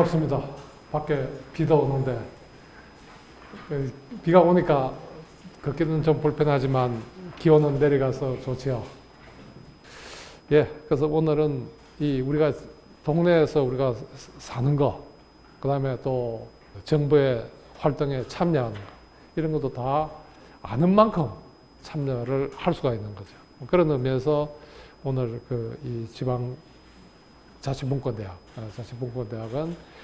반갑습니다. 밖에 비도 오는데 비가 오니까 걷기는 좀 불편하지만 기온은 내려가서 좋지요. 예, 그래서 오늘은 이 우리가 동네에서 우리가 사는 거, 그 다음에 또 정부의 활동에 참여하는 거, 이런 것도 다 아는 만큼 참여를 할 수가 있는 거죠. 그런 의미에서 오늘 이 지방 자치분권대학, 자치분권대학은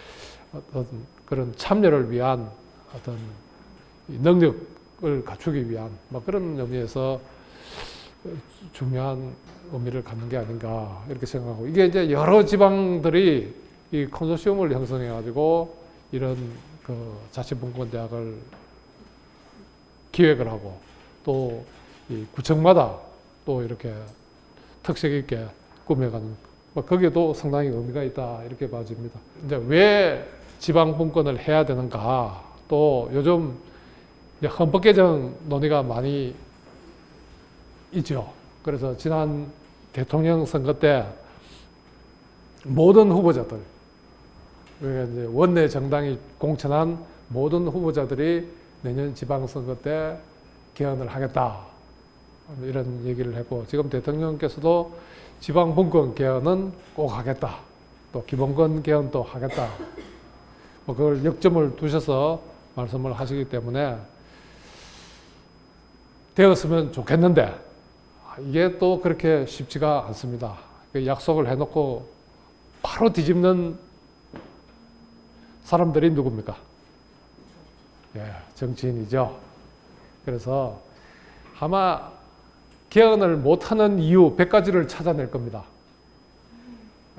어떤 그런 참여를 위한 어떤 능력을 갖추기 위한 그런 의미에서 중요한 의미를 갖는 게 아닌가 이렇게 생각하고, 이게 이제 여러 지방들이 이 컨소시엄을 형성해 가지고 이런 자치분권대학을 기획을 하고 또 이 구청마다 또 이렇게 특색 있게 꾸며가는, 거기에도 상당히 의미가 있다 이렇게 봐집니다. 이제 왜 지방분권을 해야 되는가, 또 요즘 이제 헌법 개정 논의가 많이 있죠. 그래서 지난 대통령 선거 때 모든 후보자들, 그러니까 이제 원내 정당이 공천한 모든 후보자들이 내년 지방선거 때 개헌을 하겠다 이런 얘기를 했고, 지금 대통령께서도 지방분권 개헌은 꼭 하겠다, 또 기본권 개헌도 하겠다, 그걸 역점을 두셔서 말씀을 하시기 때문에 되었으면 좋겠는데 이게 또 그렇게 쉽지가 않습니다. 약속을 해놓고 바로 뒤집는 사람들이 누굽니까? 예, 정치인이죠. 그래서 아마 개헌을 못하는 이유 100가지를 찾아낼 겁니다.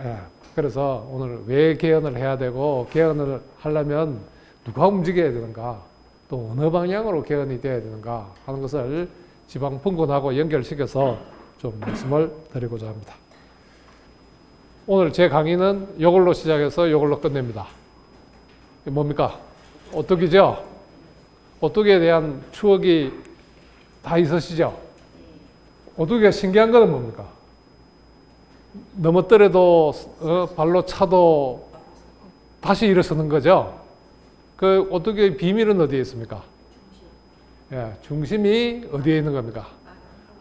예, 그래서 오늘 왜 개헌을 해야 되고, 개헌을 하려면 누가 움직여야 되는가, 또 어느 방향으로 개헌이 돼야 되는가 하는 것을 지방분권하고 연결시켜서 좀 말씀을 드리고자 합니다. 오늘 제 강의는 이걸로 시작해서 이걸로 끝냅니다. 뭡니까? 오뚜기죠? 오뚜기에 대한 추억이 다 있으시죠? 오뚜기가 신기한 건 뭡니까? 넘어뜨려도 발로 차도 다시 일어서는 거죠. 그 오뚜기의 비밀은 어디에 있습니까? 예, 중심이 어디에 있는 겁니까?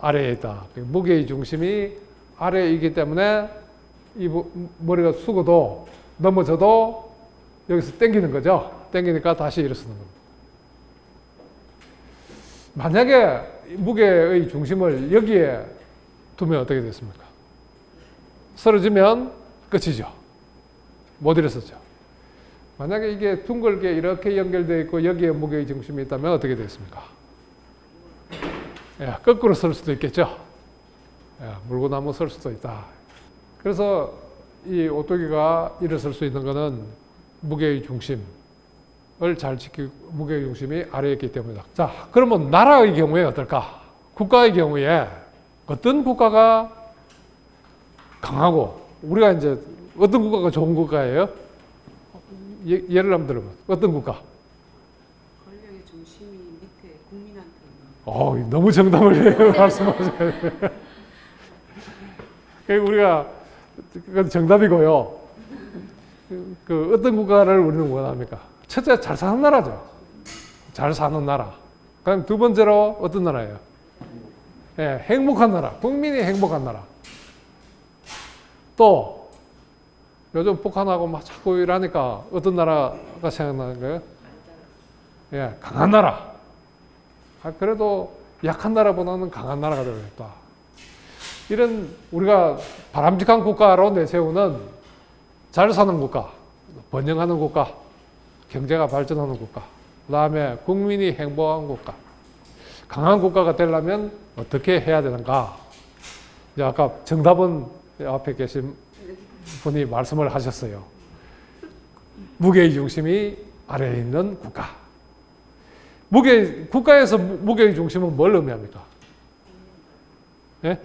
아래에 있다. 무게의 중심이 아래에 있기 때문에 이 머리가 숙어도 넘어져도 여기서 당기는 거죠. 당기니까 다시 일어서는 겁니다. 만약에 무게의 중심을 여기에 두면 어떻게 됐습니까? 쓰러지면 끝이죠. 못 일어섰죠. 만약에 이게 둥글게 이렇게 연결되어 있고 여기에 무게의 중심이 있다면 어떻게 됐습니까? 예, 거꾸로 설 수도 있겠죠. 예, 물구나무 설 수도 있다. 그래서 이 오뚜기가 일어설 수 있는 것은 무게의 중심을 잘 지키고 무게의 중심이 아래에 있기 때문이다. 자, 그러면 나라의 경우에 어떨까? 국가의 경우에 어떤 국가가 강하고, 우리가 이제 어떤 국가가 좋은 국가예요? 예를 한번 들어봐. 어떤 국가? 권력의 중심이 밑에 국민한테 너무 정답을 말씀하셔요. 우리가 그건 정답이고요. 어떤 국가를 우리는 원합니까? 첫째, 잘 사는 나라죠. 잘 사는 나라. 그다음 두 번째로 어떤 나라예요? 예, 행복한 나라. 국민이 행복한 나라. 또 요즘 북한하고 막 자꾸 일하니까 어떤 나라가 생각나는 거예요? 예, 강한 나라. 그래도 약한 나라보다는 강한 나라가 되겠다. 이런 우리가 바람직한 국가로 내세우는 잘 사는 국가, 번영하는 국가, 경제가 발전하는 국가, 그 다음에 국민이 행복한 국가, 강한 국가가 되려면 어떻게 해야 되는가? 이제 아까 정답은 앞에 계신 분이 말씀을 하셨어요. 무게의 중심이 아래에 있는 국가. 국가에서 무게의 중심은 뭘 의미합니까? 예?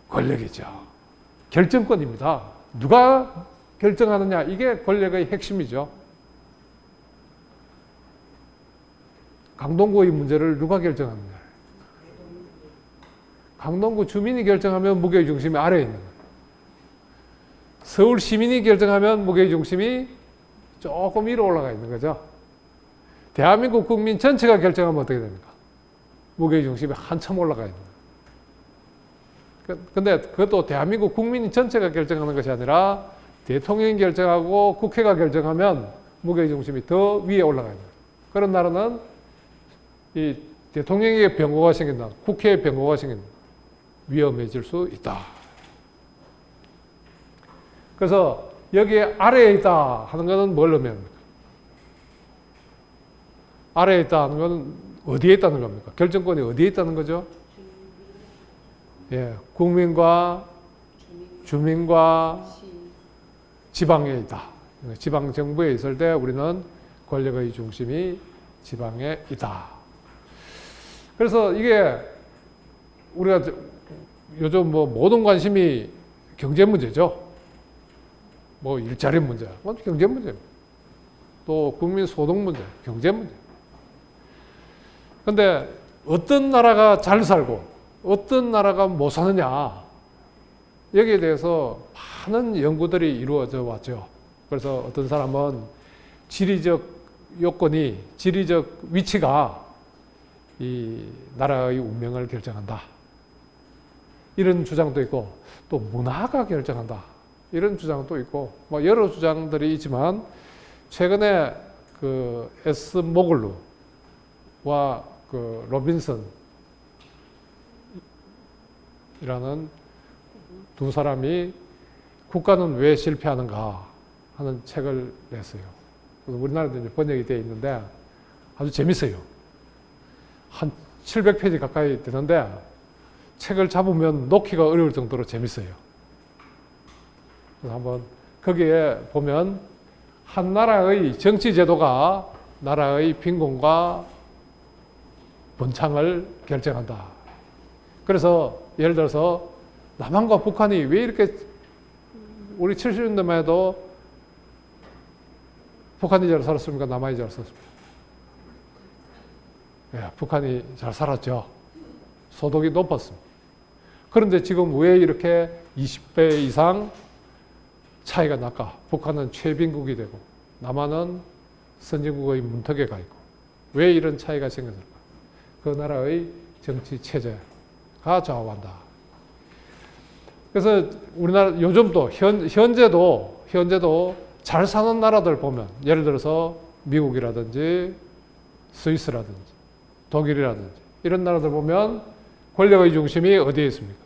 권력이죠. 결정권입니다. 누가 결정하느냐, 이게 권력의 핵심이죠. 강동구의 문제를 누가 결정하느냐. 강동구 주민이 결정하면 무게의 중심이 아래에 있는 거예요. 서울 시민이 결정하면 무게의 중심이 조금 위로 올라가 있는 거죠. 대한민국 국민 전체가 결정하면 어떻게 됩니까? 무게중심이 한참 올라가 있는 거예요. 근데 그것도 대한민국 국민 전체가 결정하는 것이 아니라 대통령이 결정하고 국회가 결정하면 무게중심이 더 위에 올라가 있는 거예요. 그런 나라는 이 대통령에게 변고가 생긴다, 국회에 변고가 생긴다, 위험해질 수 있다. 그래서 여기에 아래에 있다 하는 것은 뭘 의미합니까? 아래에 있다 하는 것은 어디에 있다는 겁니까? 결정권이 어디에 있다는 거죠? 예, 국민과 주민과 지방에 있다. 지방 정부에 있을 때 우리는 권력의 중심이 지방에 있다. 그래서 이게 우리가 요즘 뭐 모든 관심이 경제 문제죠. 뭐 일자리 문제, 경제 문제입니다. 또 국민 소득 문제, 경제 문제. 근데 어떤 나라가 잘 살고 어떤 나라가 못 사느냐, 여기에 대해서 많은 연구들이 이루어져 왔죠. 그래서 어떤 사람은 지리적 요건이, 지리적 위치가 이 나라의 운명을 결정한다, 이런 주장도 있고, 또 문화가 결정한다, 이런 주장도 있고, 뭐 여러 주장들이 있지만, 최근에 그 에스 모글루와 그 로빈슨이라는 두 사람이 국가는 왜 실패하는가 하는 책을 냈어요. 그래서 우리나라도 이제 번역이 되어 있는데 아주 재밌어요. 한 700페이지 가까이 되는데 책을 잡으면 놓기가 어려울 정도로 재밌어요. 그래서 한번 거기에 보면 한 나라의 정치 제도가 나라의 빈곤과 번창을 결정한다. 그래서 예를 들어서 남한과 북한이 왜 이렇게, 우리 70년대만 해도 북한이 잘 살았습니까? 남한이 잘 살았습니까? 예, 북한이 잘 살았죠. 소득이 높았습니다. 그런데 지금 왜 이렇게 20배 이상 차이가 날까? 북한은 최빈국이 되고 남한은 선진국의 문턱에 가 있고, 왜 이런 차이가 생겼을까? 그 나라의 정치 체제가 좌우한다. 그래서 우리나라 요즘도 현재도 잘 사는 나라들 보면, 예를 들어서 미국이라든지 스위스라든지 독일이라든지 이런 나라들 보면 권력의 중심이 어디에 있습니까?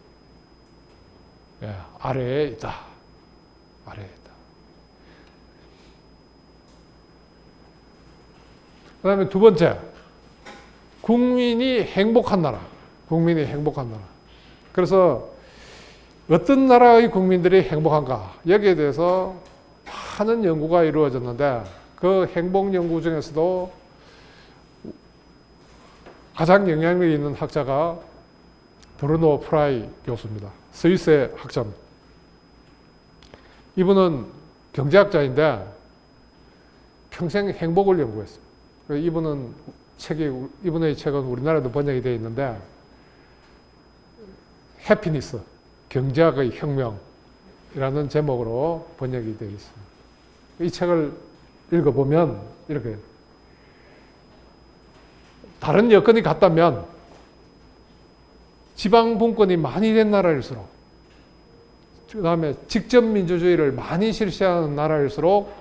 예, 아래에 있다. 아래에 있다. 그 다음에 두 번째, 국민이 행복한 나라. 국민이 행복한 나라. 그래서 어떤 나라의 국민들이 행복한가? 여기에 대해서 많은 연구가 이루어졌는데, 그 행복 연구 중에서도 가장 영향력이 있는 학자가 브루노 프라이 교수입니다. 스위스의 학자입니다. 이분은 경제학자인데 평생 행복을 연구했어요. 이분의 책은 우리나라에도 번역이 되어 있는데, 해피니스, 경제학의 혁명이라는 제목으로 번역이 되어 있습니다. 이 책을 읽어보면 이렇게, 다른 여건이 같다면 지방 분권이 많이 된 나라일수록, 그 다음에 직접 민주주의를 많이 실시하는 나라일수록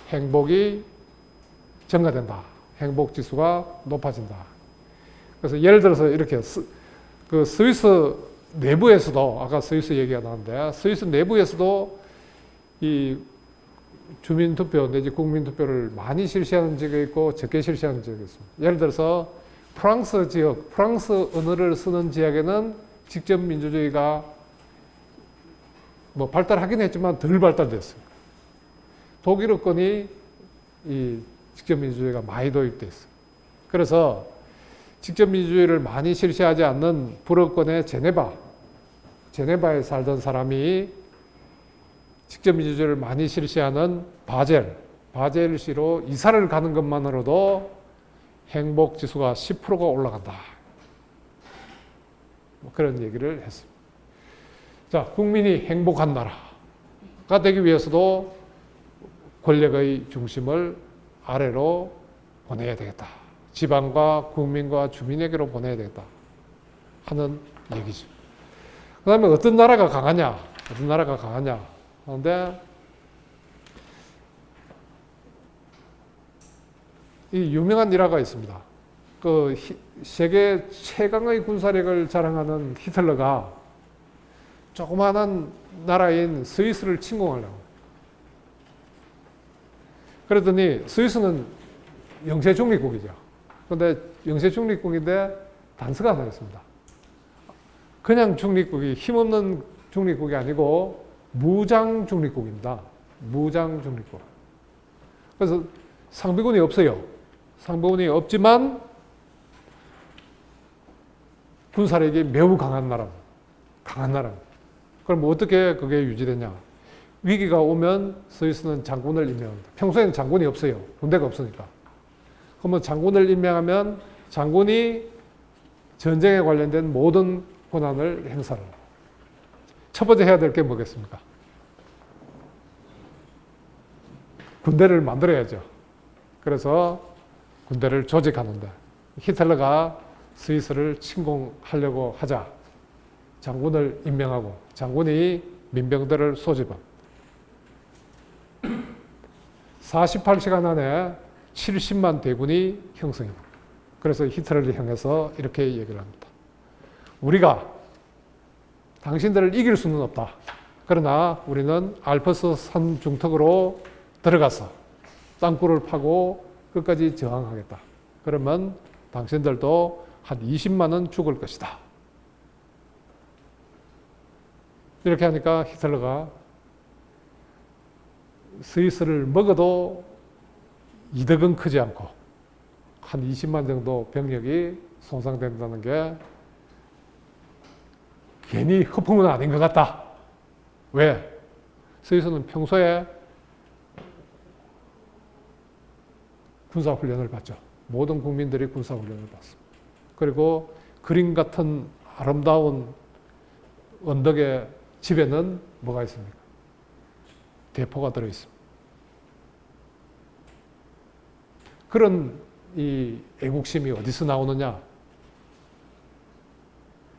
행복이 증가된다. 행복 지수가 높아진다. 그래서 예를 들어서 이렇게 그 스위스 내부에서도, 아까 스위스 얘기가 나왔는데, 스위스 내부에서도 이 주민투표 내지 국민투표를 많이 실시하는 지역이 있고 적게 실시하는 지역이 있습니다. 예를 들어서 프랑스 지역, 프랑스 언어를 쓰는 지역에는 직접 민주주의가 뭐 발달하긴 했지만 덜 발달됐어요. 독일어권이 이 직접 민주주의가 많이 도입돼 있어요. 그래서 직접 민주주의를 많이 실시하지 않는 불어권의 제네바에 살던 사람이 직접 민주주의를 많이 실시하는 바젤시로 이사를 가는 것만으로도 행복 지수가 10%가 올라간다. 뭐 그런 얘기를 했습니다. 자, 국민이 행복한 나라가 되기 위해서도 권력의 중심을 아래로 보내야 되겠다. 지방과 국민과 주민에게로 보내야 되겠다 하는 얘기죠. 그 다음에 어떤 나라가 강하냐? 어떤 나라가 강하냐? 그런데 이 유명한 일화가 있습니다. 그 세계 최강의 군사력을 자랑하는 히틀러가 조그마한 나라인 스위스를 침공하려고. 그랬더니 스위스는 영세 중립국이죠. 그런데 영세 중립국인데 단서가 하나 있습니다. 그냥 중립국이 힘없는 중립국이 아니고 무장 중립국입니다. 무장 중립국. 그래서 상비군이 없어요. 상비군이 없지만 군사력이 매우 강한 나라. 강한 나라. 그럼 어떻게 그게 유지되냐? 위기가 오면 스위스는 장군을 임명합니다. 평소에는 장군이 없어요. 군대가 없으니까. 그러면 장군을 임명하면 장군이 전쟁에 관련된 모든 권한을 행사를 합니다. 첫 번째 해야 될 게 뭐겠습니까? 군대를 만들어야죠. 그래서 군대를 조직하는데 히틀러가 스위스를 침공하려고 하자 장군을 임명하고 장군이 민병대를 소집합니다. 48시간 안에 70만 대군이 형성합니다. 그래서 히틀러를 향해서 이렇게 얘기를 합니다. 우리가 당신들을 이길 수는 없다. 그러나 우리는 알프스 산 중턱으로 들어가서 땅굴을 파고 끝까지 저항하겠다. 그러면 당신들도 한 20만은 죽을 것이다. 이렇게 하니까 히틀러가 스위스를 먹어도 이득은 크지 않고 한 20만 정도 병력이 손상된다는 게 괜히 허풍은 아닌 것 같다. 왜? 스위스는 평소에 군사훈련을 받죠. 모든 국민들이 군사훈련을 받습니다. 그리고 그림 같은 아름다운 언덕의 집에는 뭐가 있습니까? 대포가 들어있습니다. 그런 이 애국심이 어디서 나오느냐?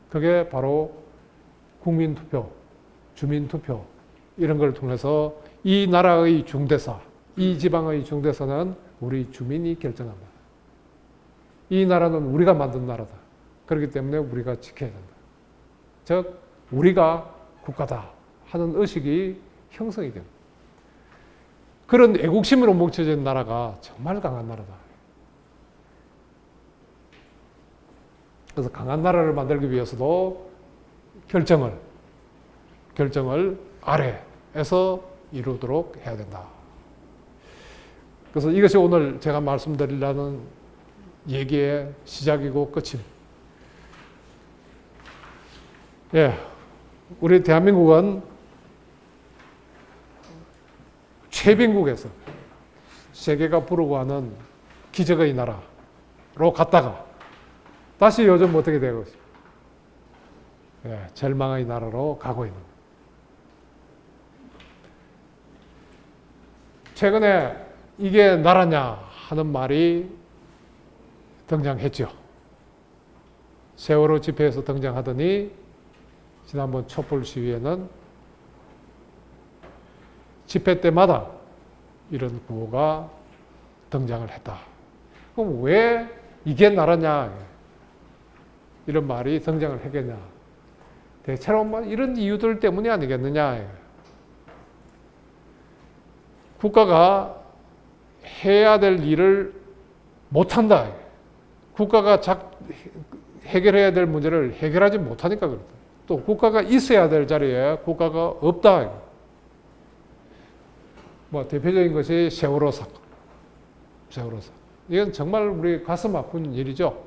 그게 바로 국민투표, 주민투표 이런 걸 통해서 이 나라의 중대사, 이 지방의 중대사는 우리 주민이 결정합니다. 이 나라는 우리가 만든 나라다. 그렇기 때문에 우리가 지켜야 된다. 즉 우리가 국가다 하는 의식이 형성이 됩니다. 그런 애국심으로 뭉쳐진 나라가 정말 강한 나라다. 그래서 강한 나라를 만들기 위해서도 결정을 아래에서 이루도록 해야 된다. 그래서 이것이 오늘 제가 말씀드리려는 얘기의 시작이고 끝입니다. 예, 우리 대한민국은 최빈국에서 세계가 부르고 하는 기적의 나라로 갔다가 다시 요즘 어떻게 되고 있습니까? 예, 절망의 나라로 가고 있는 거예요. 최근에 이게 나라냐 하는 말이 등장했죠. 세월호 집회에서 등장하더니 지난번 촛불 시위에는 집회 때마다 이런 구호가 등장을 했다. 그럼 왜 이게 나라냐 이런 말이 등장을 했겠냐. 대체로 뭐 이런 이유들 때문이 아니겠느냐. 국가가 해야 될 일을 못한다. 국가가 해결해야 될 문제를 해결하지 못하니까 그렇다. 또 국가가 있어야 될 자리에 국가가 없다. 뭐 대표적인 것이 세월호 사건. 세월호 사건. 이건 정말 우리 가슴 아픈 일이죠.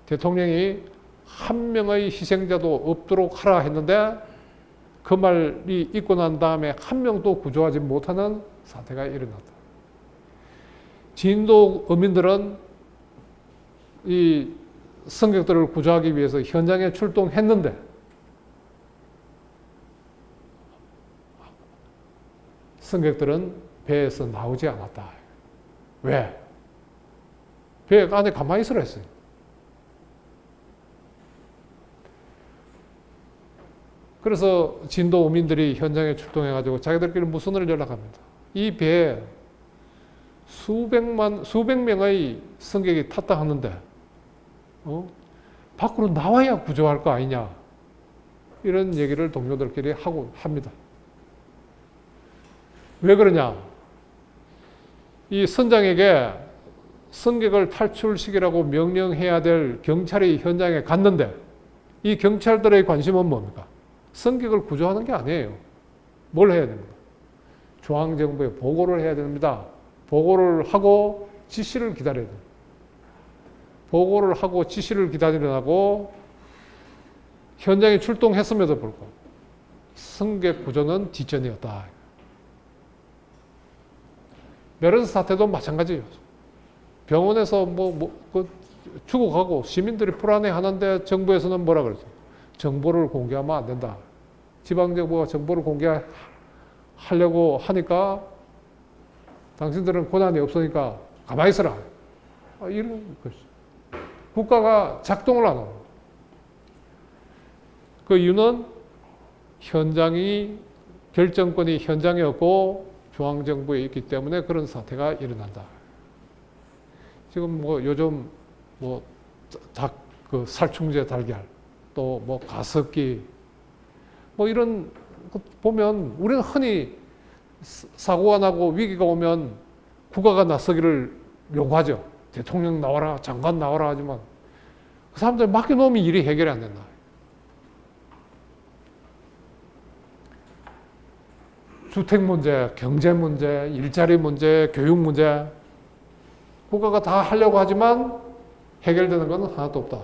대통령이 한 명의 희생자도 없도록 하라 했는데 그 말이 있고 난 다음에 한 명도 구조하지 못하는 사태가 일어났다. 진도 어민들은 이 승객들을 구조하기 위해서 현장에 출동했는데 승객들은 배에서 나오지 않았다. 왜? 배 안에 가만히 있으라 했어요. 그래서 진도 오민들이 현장에 출동해가지고 자기들끼리 무선을 연락합니다. 이 배에 수백 명의 승객이 탔다 하는데, 밖으로 나와야 구조할 거 아니냐. 이런 얘기를 동료들끼리 하고 합니다. 왜 그러냐? 이 선장에게 승객을 탈출시키라고 명령해야 될 경찰이 현장에 갔는데, 이 경찰들의 관심은 뭡니까? 승객을 구조하는 게 아니에요. 뭘 해야 됩니까? 중앙정부에 보고를 해야 됩니다. 보고를 하고 지시를 기다려야 됩니다. 보고를 하고 지시를 기다리라고 현장에 출동했음에도 불구하고 승객 구조는 뒷전이었다. 메르스 사태도 마찬가지예요. 병원에서 죽어가고 시민들이 불안해하는데 정부에서는 뭐라 그러죠? 정보를 공개하면 안 된다. 지방정부가 정보를 공개하려고 하니까 당신들은 권한이 없으니까 가만히 있어라. 이런 것이죠. 국가가 작동을 안 합니다. 그 이유는 결정권이 현장에 없고 중앙정부에 있기 때문에 그런 사태가 일어난다. 지금 요즘 그 살충제 달걀, 또 가습기, 이런 것 보면 우리는 흔히 사고가 나고 위기가 오면 국가가 나서기를 요구하죠. 대통령 나와라, 장관 나와라 하지만 그 사람들 맡겨놓으면 일이 해결이 안 된다. 주택 문제, 경제 문제, 일자리 문제, 교육 문제, 국가가 다 하려고 하지만 해결되는 건 하나도 없다.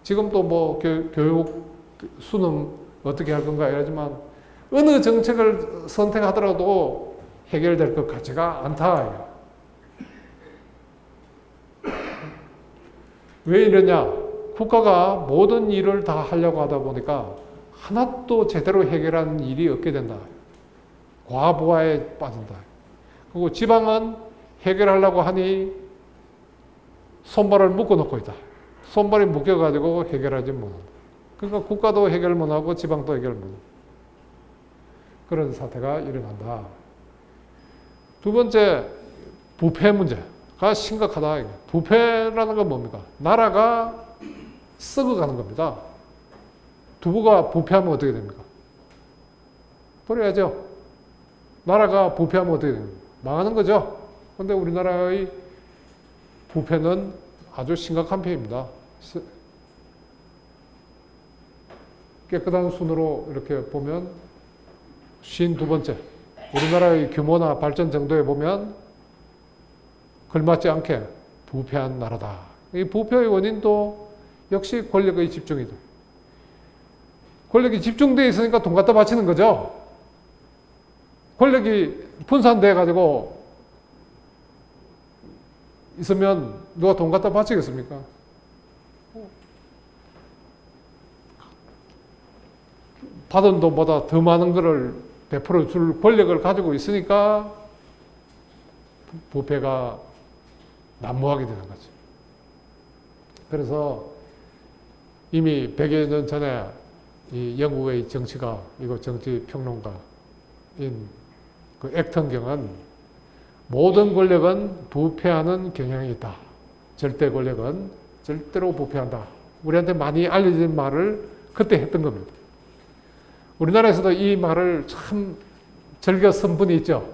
지금도 교육, 수능 어떻게 할 건가 이러지만 어느 정책을 선택하더라도 해결될 것 같지가 않다. 왜 이러냐? 국가가 모든 일을 다 하려고 하다 보니까 하나도 제대로 해결하는 일이 없게 된다. 과부하에 빠진다. 그리고 지방은 해결하려고 하니 손발을 묶어놓고 있다. 손발이 묶여가지고 해결하지 못한다. 그러니까 국가도 해결 못하고 지방도 해결 못한다. 그런 사태가 일어난다. 두 번째, 부패 문제가 심각하다. 부패라는 건 뭡니까? 나라가 썩어가는 겁니다. 두부가 부패하면 어떻게 됩니까? 버려야죠. 나라가 부패하면 어떻게 됩니까? 망하는 거죠. 그런데 우리나라의 부패는 아주 심각한 편입니다. 깨끗한 순으로 이렇게 보면 52번째. 우리나라의 규모나 발전 정도에 보면 걸맞지 않게 부패한 나라다. 이 부패의 원인도 역시 권력의 집중이다. 권력이 집중되어 있으니까 돈 갖다 바치는 거죠. 권력이 분산돼 가지고 있으면 누가 돈 갖다 바치겠습니까? 받은 돈보다 더 많은 것을 베풀어 줄 권력을 가지고 있으니까 부패가 난무하게 되는 거죠. 그래서 이미 100여 년 전에 이 영국의 정치가, 이거 정치평론가인 그 액턴경은 모든 권력은 부패하는 경향이 있다. 절대 권력은 절대로 부패한다. 우리한테 많이 알려진 말을 그때 했던 겁니다. 우리나라에서도 이 말을 참 즐겨 쓴 분이 있죠.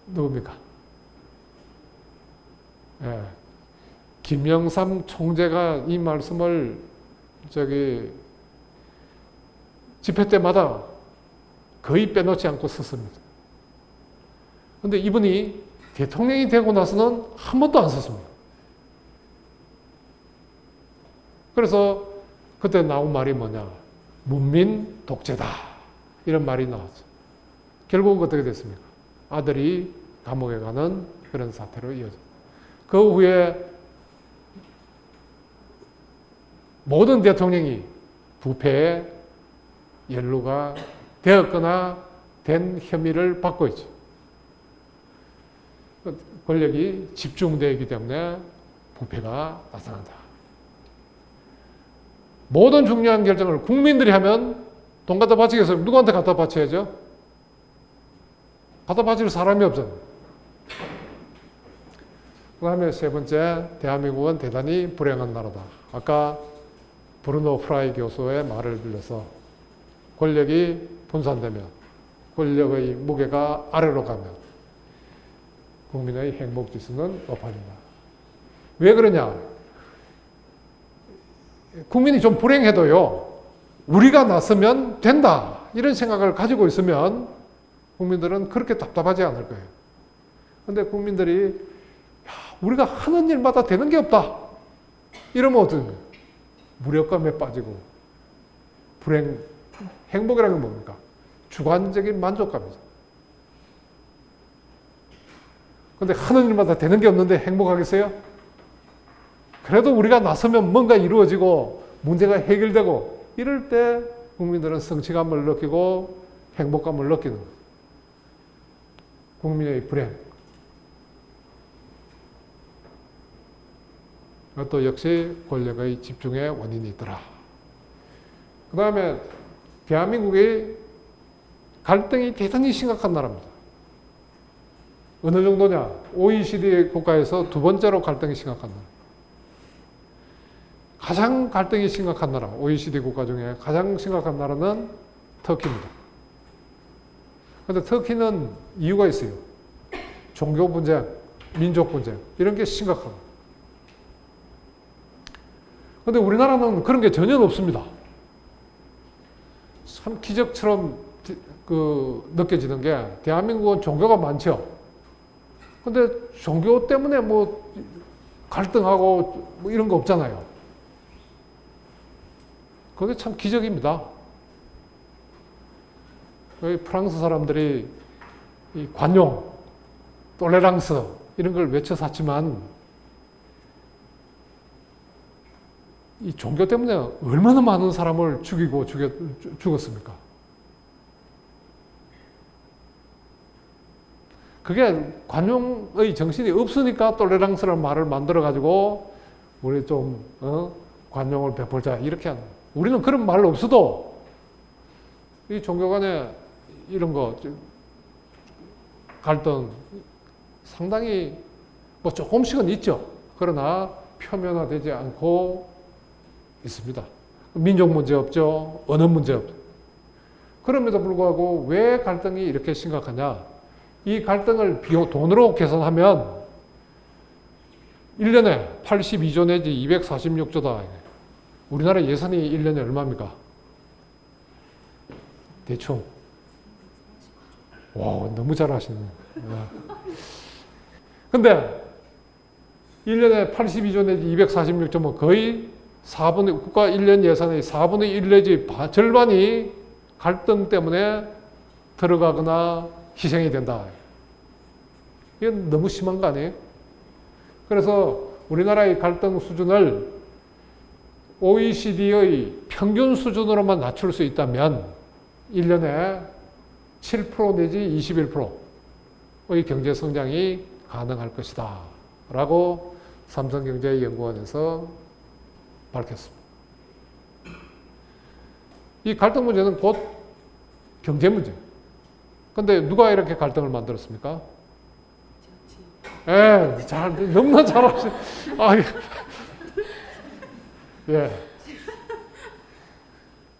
누굽니까? 예. 김영삼 총재가 이 말씀을 집회 때마다 거의 빼놓지 않고 썼습니다. 그런데 이분이 대통령이 되고 나서는 한 번도 안 썼습니다. 그래서 그때 나온 말이 뭐냐? 문민 독재다. 이런 말이 나왔죠. 결국은 어떻게 됐습니까? 아들이 감옥에 가는 그런 사태로 이어졌습니다. 그 후에 모든 대통령이 부패에 연루가 되었거나 된 혐의를 받고 있죠. 권력이 집중되어 있기 때문에 부패가 나타난다. 모든 중요한 결정을 국민들이 하면 돈 갖다 바치겠어요? 누구한테 갖다 바쳐야죠? 갖다 바칠 사람이 없잖아요. 그 다음에 세 번째, 대한민국은 대단히 불행한 나라다. 아까 브루노 프라이 교수의 말을 빌려서 권력이 분산되면, 권력의 무게가 아래로 가면 국민의 행복 지수는 높아진다. 왜 그러냐? 국민이 좀 불행해도요, 우리가 나서면 된다. 이런 생각을 가지고 있으면 국민들은 그렇게 답답하지 않을 거예요. 근데 국민들이 야, 우리가 하는 일마다 되는 게 없다. 이러면 어떤 거예요? 무력감에 빠지고 불행, 행복이라는 건 뭡니까? 주관적인 만족감이죠. 근데 하는 일마다 되는 게 없는데 행복하겠어요? 그래도 우리가 나서면 뭔가 이루어지고 문제가 해결되고 이럴 때 국민들은 성취감을 느끼고 행복감을 느끼는 거예요. 국민의 불행. 이것도 역시 권력의 집중의 원인이 있더라. 그 다음에 대한민국이 갈등이 대단히 심각한 나라입니다. 어느 정도냐? OECD 국가에서 두 번째로 갈등이 심각한 나라. 가장 갈등이 심각한 나라, OECD 국가 중에 가장 심각한 나라는 터키입니다. 그런데 터키는 이유가 있어요. 종교 분쟁, 민족 분쟁 이런 게 심각합니다. 그런데 우리나라는 그런 게 전혀 없습니다. 참 기적처럼 느껴지는 게 대한민국은 종교가 많죠. 근데 종교 때문에 뭐 갈등하고 뭐 이런 거 없잖아요. 그게 참 기적입니다. 프랑스 사람들이 이 관용, 톨레랑스 이런 걸 외쳐 샀지만 이 종교 때문에 얼마나 많은 사람을 죽이고 죽었습니까? 그게 관용의 정신이 없으니까 톨레랑스라는 말을 만들어가지고 우리 좀 관용을 베풀자 이렇게 하는 거예요. 우리는 그런 말 없어도 이 종교 간에 이런 거 갈등 상당히 뭐 조금씩은 있죠. 그러나 표면화되지 않고 있습니다. 민족 문제 없죠. 언어 문제 없죠. 그럼에도 불구하고 왜 갈등이 이렇게 심각하냐? 이 갈등을 돈으로 계산하면 1년에 82조 내지 246조다. 우리나라 예산이 1년에 얼마입니까? 대충. 와, 너무 잘 하시네. 근데 1년에 82조 내지 246조면 거의 국가 1년 예산의 4분의 1 내지 절반이 갈등 때문에 들어가거나 희생이 된다. 이건 너무 심한 거 아니에요? 그래서 우리나라의 갈등 수준을 OECD의 평균 수준으로만 낮출 수 있다면 1년에 7% 내지 21%의 경제 성장이 가능할 것이다. 라고 삼성경제연구원에서 밝혔습니다. 이 갈등 문제는 곧 경제 문제. 근데 누가 이렇게 갈등을 만들었습니까? 너무나 잘하시. 예.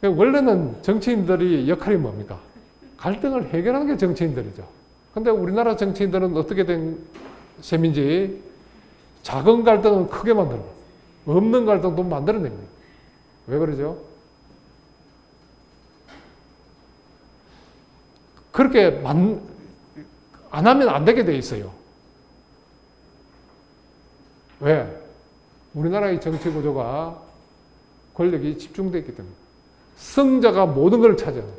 원래는 정치인들이 역할이 뭡니까? 갈등을 해결하는 게 정치인들이죠. 근데 우리나라 정치인들은 어떻게 된 셈인지 작은 갈등은 크게 만들고 없는 갈등도 만들어냅니다. 왜 그러죠? 그렇게 안 하면 안 되게 돼 있어요. 왜? 우리나라의 정치 구조가 권력이 집중되어 있기 때문에 승자가 모든 걸 차지하는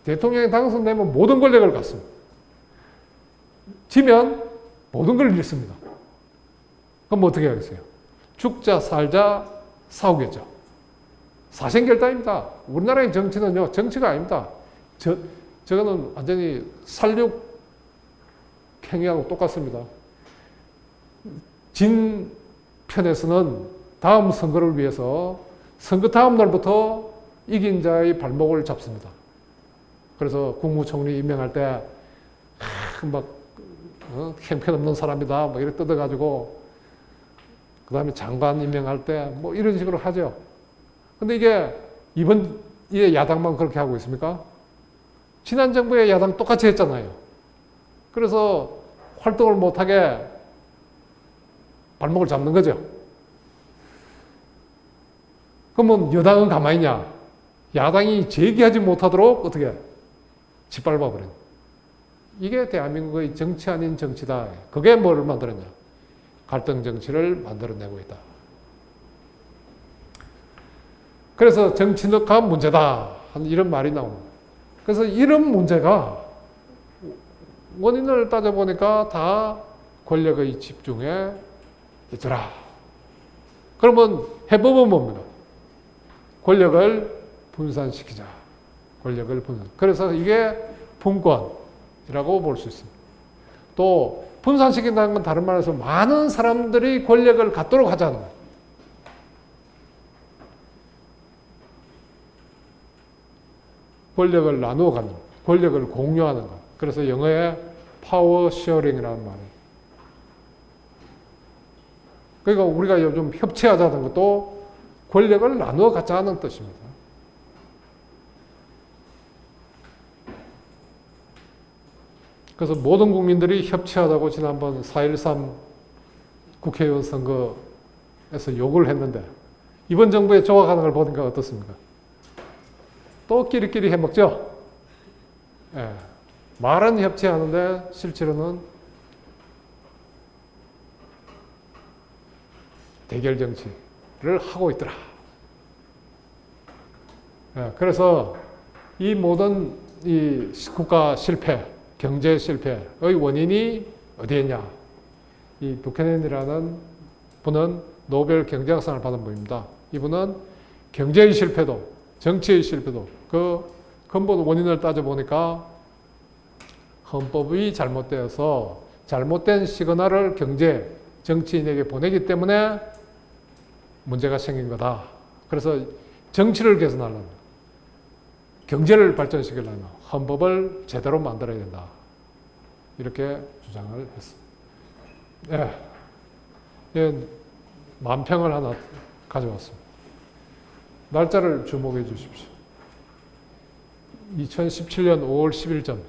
대통령이 당선되면 모든 권력을 갖습니다. 지면 모든 걸 잃습니다. 그럼 어떻게 하겠어요? 죽자 살자 싸우겠죠. 사생결단입니다. 우리나라의 정치는요, 정치가 아닙니다. 저거는 완전히 살육 행위하고 똑같습니다. 진 편에서는 다음 선거를 위해서 선거 다음 날부터 이긴 자의 발목을 잡습니다. 그래서 국무총리 임명할 때 막 형편없는 사람이다 뭐 이렇게 뜯어가지고 그 다음에 장관 임명할 때 뭐 이런 식으로 하죠. 근데 이게 이번 야당만 그렇게 하고 있습니까? 지난 정부의 야당 똑같이 했잖아요. 그래서 활동을 못하게 발목을 잡는 거죠. 그러면 여당은 가만히 있냐? 야당이 제기하지 못하도록 어떻게 짓밟아 버린. 이게 대한민국의 정치 아닌 정치다. 그게 뭐를 만들었냐? 갈등 정치를 만들어내고 있다. 그래서 정치가 문제다. 하는 이런 말이 나옵니다. 그래서 이런 문제가 원인을 따져보니까 다 권력의 집중에 있더라. 그러면 해법은 뭡니까? 권력을 분산시키자. 권력을 분산. 그래서 이게 분권이라고 볼 수 있습니다. 또 분산시킨다는 건 다른 말로 해서 많은 사람들이 권력을 갖도록 하자는 거예요. 권력을 나누어 갖는 것, 권력을 공유하는 것. 그래서 영어에 파워 쉐어링이라는 말이에요. 그러니까 우리가 요즘 협치하자는 것도 권력을 나누어 갖자는 뜻입니다. 그래서 모든 국민들이 협치하자고 지난번 4.13 국회의원 선거에서 요구를 했는데 이번 정부에 조각하는 걸 보니까 어떻습니까? 또 끼리끼리 해먹죠? 예. 말은 협치하는데 실제로는 대결 정치를 하고 있더라. 예. 그래서 이 모든 이 국가 실패, 경제 실패의 원인이 어디에 있냐? 이 부캐넌이라는 분은 노벨 경제학상을 받은 분입니다. 이분은 경제의 실패도, 정치의 실패도 그 근본 원인을 따져보니까 헌법이 잘못되어서 잘못된 시그널을 경제, 정치인에게 보내기 때문에 문제가 생긴 거다. 그래서 정치를 개선하려면, 경제를 발전시키려면 헌법을 제대로 만들어야 된다. 이렇게 주장을 했습니다. 예. 예, 만평을 하나 가져왔습니다. 날짜를 주목해 주십시오. 2017년 5월 10일자입니다.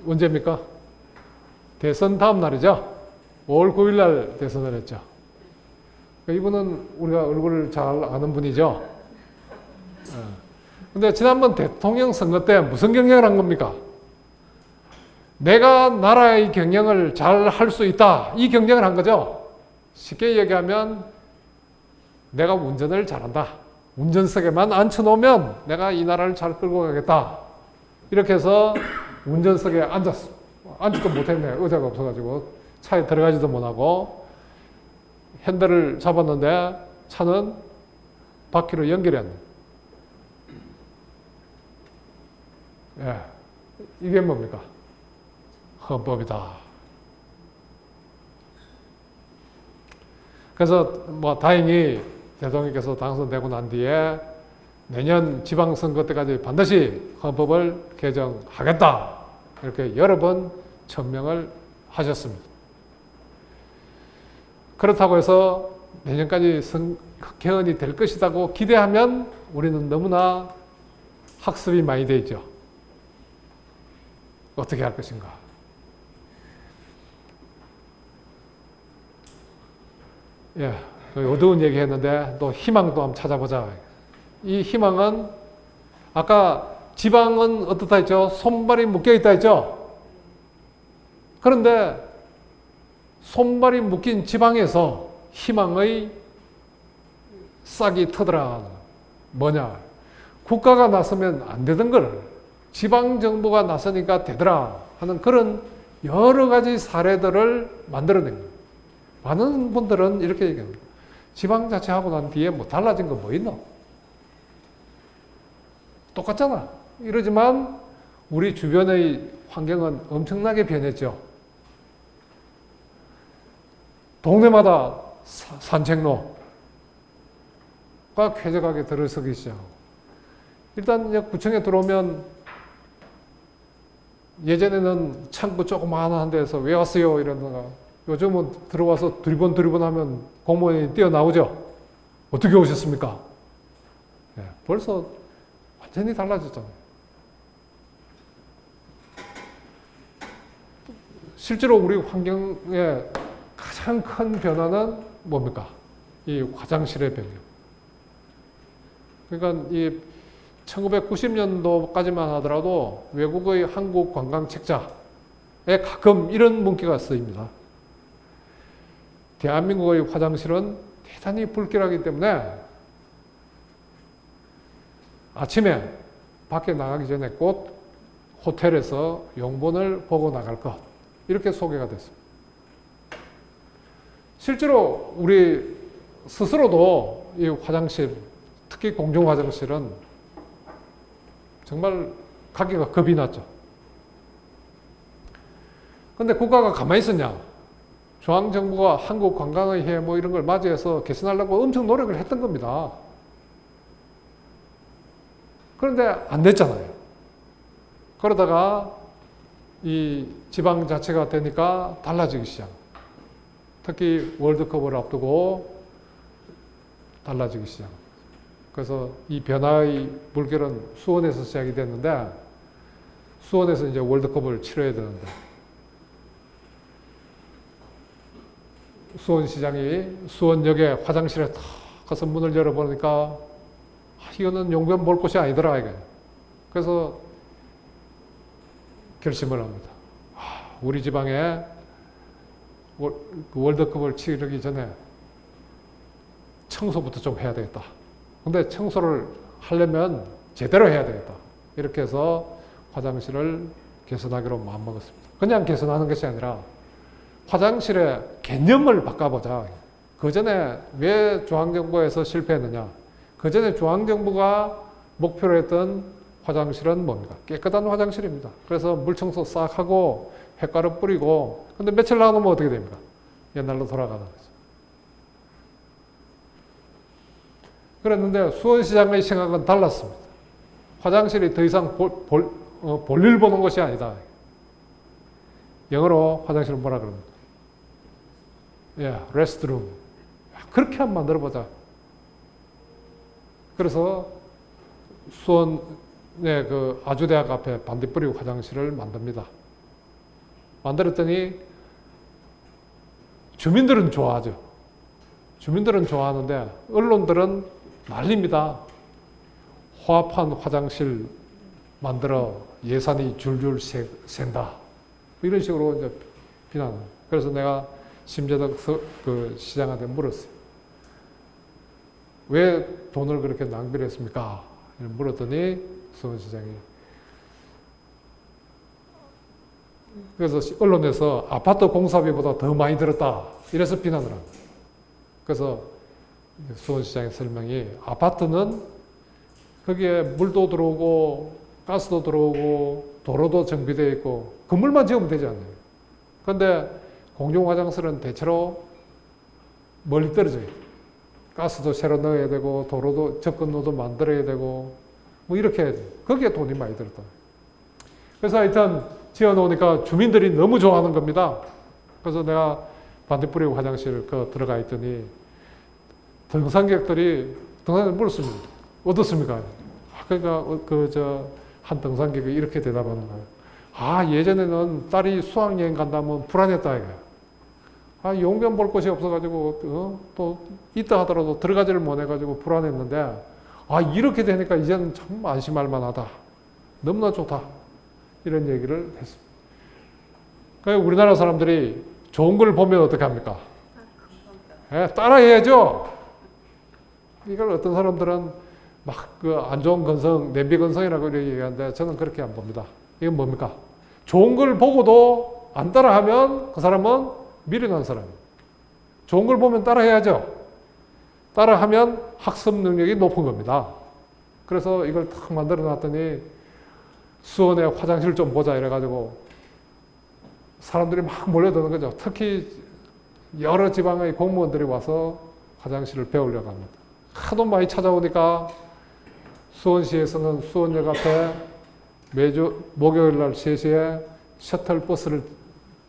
언제입니까? 대선 다음 날이죠? 5월 9일 날 대선을 했죠. 이분은 우리가 얼굴을 잘 아는 분이죠? 근데 지난번 대통령 선거 때 무슨 경쟁을 한 겁니까? 내가 나라의 경영을 잘 할 수 있다. 이 경쟁을 한 거죠? 쉽게 얘기하면 내가 운전을 잘한다. 운전석에만 앉혀놓으면 내가 이 나라를 잘 끌고 가겠다. 이렇게 해서 운전석에 앉았어. 앉지도 못했네. 의자가 없어가지고 차에 들어가지도 못하고 핸들을 잡았는데 차는 바퀴로 연결이 안 돼. 예. 이게 뭡니까? 헌법이다. 그래서 뭐 다행히 대통령께서 당선되고 난 뒤에 내년 지방선거 때까지 반드시 헌법을 개정하겠다. 이렇게 여러 번 천명을 하셨습니다. 그렇다고 해서 내년까지 개헌이 될 것이라고 기대하면 우리는 너무나 학습이 많이 돼 있죠. 어떻게 할 것인가. 예, 어두운 얘기 했는데 또 희망도 한번 찾아보자. 이 희망은 아까 지방은 어떻다 했죠? 손발이 묶여 있다 했죠? 그런데 손발이 묶인 지방에서 희망의 싹이 터더라. 뭐냐? 국가가 나서면 안 되던 걸 지방정부가 나서니까 되더라 하는 그런 여러 가지 사례들을 만들어낸 거예요. 많은 분들은 이렇게 얘기합니다. 지방자치하고 난 뒤에 뭐 달라진 거 뭐 있노? 똑같잖아. 이러지만 우리 주변의 환경은 엄청나게 변했죠. 동네마다 산책로가 쾌적하게 들어서기 시작하고, 일단 이제 구청에 들어오면 예전에는 창구 조그마한 데서 왜 왔어요 이러다가 요즘은 들어와서 두리번 하면 공무원이 뛰어나오죠. 어떻게 오셨습니까? 네, 벌써 완전히 달라졌잖아요. 실제로 우리 환경의 가장 큰 변화는 뭡니까? 이 화장실의 변화. 그러니까 이 1990년도까지만 하더라도 외국의 한국 관광 책자에 가끔 이런 문구가 쓰입니다. 대한민국의 화장실은 대단히 불길하기 때문에 아침에 밖에 나가기 전에 꼭 호텔에서 용본을 보고 나갈 것. 이렇게 소개가 됐습니다. 실제로 우리 스스로도 이 화장실, 특히 공중 화장실은 정말 가기가 겁이 났죠. 근데 국가가 가만히 있었냐? 중앙정부가 한국 관광의 해 뭐 이런 걸 맞이해서 개선하려고 엄청 노력을 했던 겁니다. 그런데 안 됐잖아요. 그러다가 이 지방자치가 되니까 달라지기 시작. 특히 월드컵을 앞두고 달라지기 시작. 그래서 이 변화의 물결은 수원에서 시작이 됐는데, 수원에서 이제 월드컵을 치러야 되는데, 수원시장이 수원역에 화장실에 탁 가서 문을 열어보니까 이거는 용변 볼 곳이 아니더라 이게. 그래서 결심을 합니다. 우리 지방에 월드컵을 치르기 전에 청소부터 좀 해야 되겠다. 근데 청소를 하려면 제대로 해야 되겠다. 이렇게 해서 화장실을 개선하기로 마음먹었습니다. 그냥 개선하는 것이 아니라 화장실의 개념을 바꿔보자. 그 전에 왜 중앙정부에서 실패했느냐? 그 전에 중앙정부가 목표로 했던 화장실은 뭡니까? 깨끗한 화장실입니다. 그래서 물청소 싹 하고 햇가루 뿌리고, 근데 며칠 나가면 어떻게 됩니까? 옛날로 돌아가는 거죠. 그랬는데 수원시장의 생각은 달랐습니다. 화장실이 더 이상 볼일 보는 것이 아니다. 영어로 화장실은 뭐라 그럽니까? 레스트룸. 그렇게 한번 만들어보자. 그래서 수원의 그 아주대학 앞에 반딧불이 화장실을 만듭니다. 만들었더니 주민들은 좋아하죠. 주민들은 좋아하는데 언론들은 난립니다. 호합한 화장실 만들어 예산이 줄줄 샌다. 이런 식으로 이제 비난을. 그래서 내가 심재덕 그 시장한테 물었어요. 왜 돈을 그렇게 낭비를 했습니까? 물었더니 수원시장이, 그래서 언론에서 아파트 공사비보다 더 많이 들었다. 이래서 비난을 합니다. 그래서 수원시장의 설명이, 아파트는 거기에 물도 들어오고 가스도 들어오고 도로도 정비되어 있고 건물만 지으면 되지 않나요? 그런데 공중화장실은 대체로 멀리 떨어져요. 가스도 새로 넣어야 되고 도로도 접근로도 만들어야 되고 뭐 이렇게 해야 돼요. 거기에 돈이 많이 들었다. 그래서 하여튼 지어놓으니까 주민들이 너무 좋아하는 겁니다. 그래서 내가 반딧불이 화장실 들어가 있더니 등산객들이 물었습니다. 어떻습니까? 그러니까 한 등산객이 이렇게 대답하는 거예요. 예전에는 딸이 수학여행 간다면 불안했다 이거야. 용변 볼 곳이 없어가지고 또 있다 하더라도 들어가지를 못해가지고 불안했는데 이렇게 되니까 이제는 참 안심할 만하다. 너무나 좋다. 이런 얘기를 했습니다. 그러니까 우리나라 사람들이 좋은 걸 보면 어떻게 합니까? 따라해야죠. 이걸 어떤 사람들은 막 그 안 좋은 건성, 냄비 건성이라고 이렇게 얘기하는데 저는 그렇게 안 봅니다. 이건 뭡니까? 좋은 걸 보고도 안 따라하면 그 사람은 미련한 사람이에요. 좋은 걸 보면 따라해야죠. 따라하면 학습 능력이 높은 겁니다. 그래서 이걸 탁 만들어 놨더니 수원에 화장실 좀 보자 이래가지고 사람들이 막 몰려드는 거죠. 특히 여러 지방의 공무원들이 와서 화장실을 배우려고 합니다. 하도 많이 찾아오니까 수원시에서는 수원역 앞에 매주 목요일 날 3시에 셔틀버스를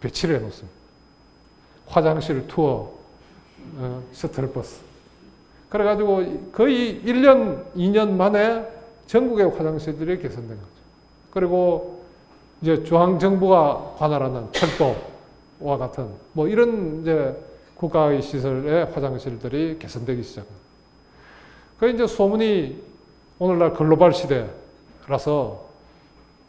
배치를 해놓습니다. 화장실 투어 셔틀버스. 그래가지고 거의 1년, 2년 만에 전국의 화장실들이 개선된 거죠. 그리고 이제 중앙정부가 관할하는 철도와 같은 뭐 이런 이제 국가의 시설의 화장실들이 개선되기 시작합니다. 그 이제 소문이 오늘날 글로벌 시대라서